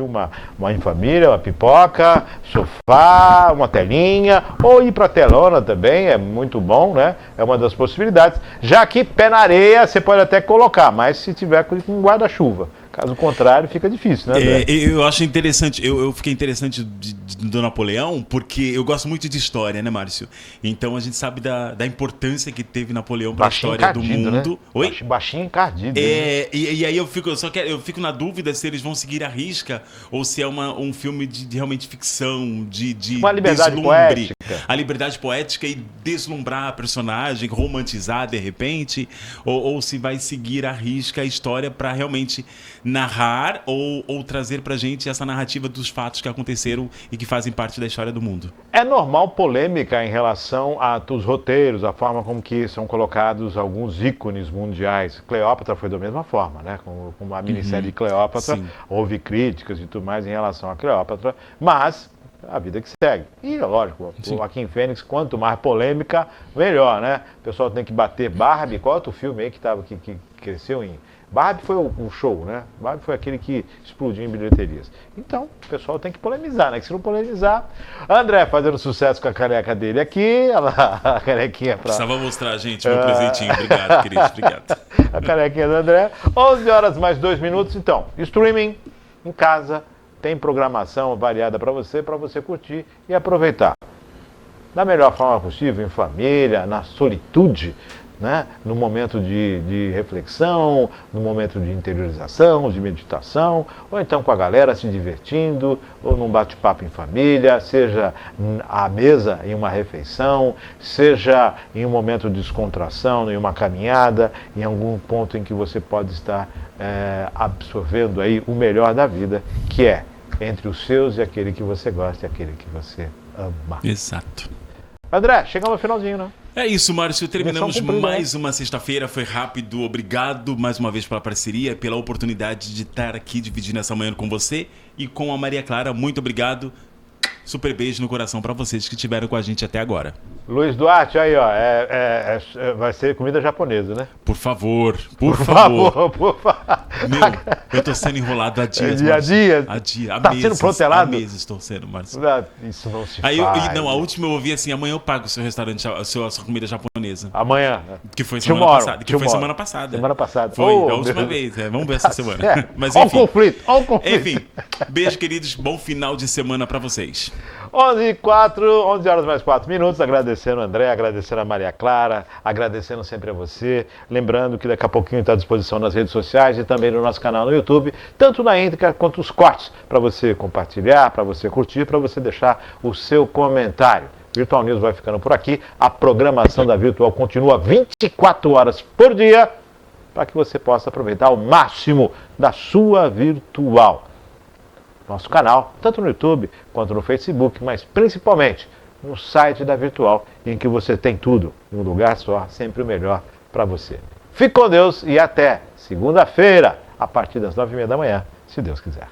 uma em família, uma pipoca, sofá, uma telinha, ou ir pra telona também, é muito bom, né? É uma das possibilidades. Já que pé na areia, você pode até colocar, mas se tiver com guarda-chuva. Caso contrário, fica difícil, né, André? Eu acho interessante, eu fiquei interessante do Napoleão, porque eu gosto muito de história, né, Márcio? Então a gente sabe da importância que teve Napoleão para a história do mundo. Né? Oi? Baixinho encardido. E aí eu fico na dúvida se eles vão seguir a risca ou se é um filme de realmente ficção, de uma liberdade deslumbre. poética. A liberdade poética e deslumbrar a personagem, romantizar de repente, ou se vai seguir a risca a história para realmente narrar ou trazer pra gente essa narrativa dos fatos que aconteceram e que fazem parte da história do mundo. É normal polêmica em relação aos roteiros, a forma como que são colocados alguns ícones mundiais. Cleópatra foi da mesma forma, né? Com a minissérie Cleópatra, sim. houve críticas e tudo mais em relação a Cleópatra, mas a vida que segue. E, lógico, o Joaquim Fênix, quanto mais polêmica, melhor, né? O pessoal tem que bater Barbie. Qual outro filme aí que cresceu em... Barbie foi o show, né? Barbie foi aquele que explodiu em bilheterias. Então, o pessoal tem que polemizar, né? Que se não polemizar... André fazendo sucesso com a caneca dele aqui, a canequinha pra... Precisava mostrar, gente, meu presentinho. Obrigado, querido, obrigado. A canequinha do André. 11 horas mais 2 minutos. Então, streaming em casa, tem programação variada para você curtir e aproveitar. Da melhor forma possível, em família, na solitude, né? No momento de reflexão, no momento de interiorização, de meditação, ou então com a galera se divertindo, ou num bate-papo em família, seja à mesa em uma refeição, seja em um momento de descontração, em uma caminhada, em algum ponto em que você pode estar absorvendo aí o melhor da vida, que é entre os seus e aquele que você gosta e aquele que você ama. Exato. André, chegamos ao finalzinho, né? É isso, Márcio. Terminamos Missão cumprida, mais uma sexta-feira. Foi rápido. Obrigado mais uma vez pela parceria, pela oportunidade de estar aqui dividindo essa manhã com você e com a Maria Clara. Muito obrigado. Super beijo no coração para vocês que estiveram com a gente até agora. Luiz Duarte, aí ó, vai ser comida japonesa, né? Por favor, por favor. Por favor. Meu, eu tô sendo enrolado há dias, Há dias? Há dias, há Tá meses. sendo protelado? Há meses estou sendo, Márcio. Isso não se Aí faz. a última eu ouvi assim, amanhã eu pago o seu restaurante, a sua comida japonesa. Amanhã. Que foi semana passada. Semana passada. Semana passada. Foi, Oh, a última meu vez. Vamos ver essa semana. Mas Olha o enfim. conflito, olha o conflito. Enfim, beijo, queridos. Bom final de semana pra vocês. 11 horas mais 4 minutos, agradecendo o André, agradecendo a Maria Clara, agradecendo sempre a você, lembrando que daqui a pouquinho está à disposição nas redes sociais e também no nosso canal no YouTube, tanto na íntegra quanto os cortes, para você compartilhar, para você curtir, para você deixar o seu comentário. Virtual News vai ficando por aqui, a programação da Virtual continua 24 horas por dia, para que você possa aproveitar o máximo da sua Virtual. Nosso canal, tanto no YouTube quanto no Facebook, mas principalmente no site da Virtual, em que você tem tudo em um lugar só, sempre o melhor para você. Fique com Deus e até segunda-feira, a partir das 9h30 da manhã, se Deus quiser.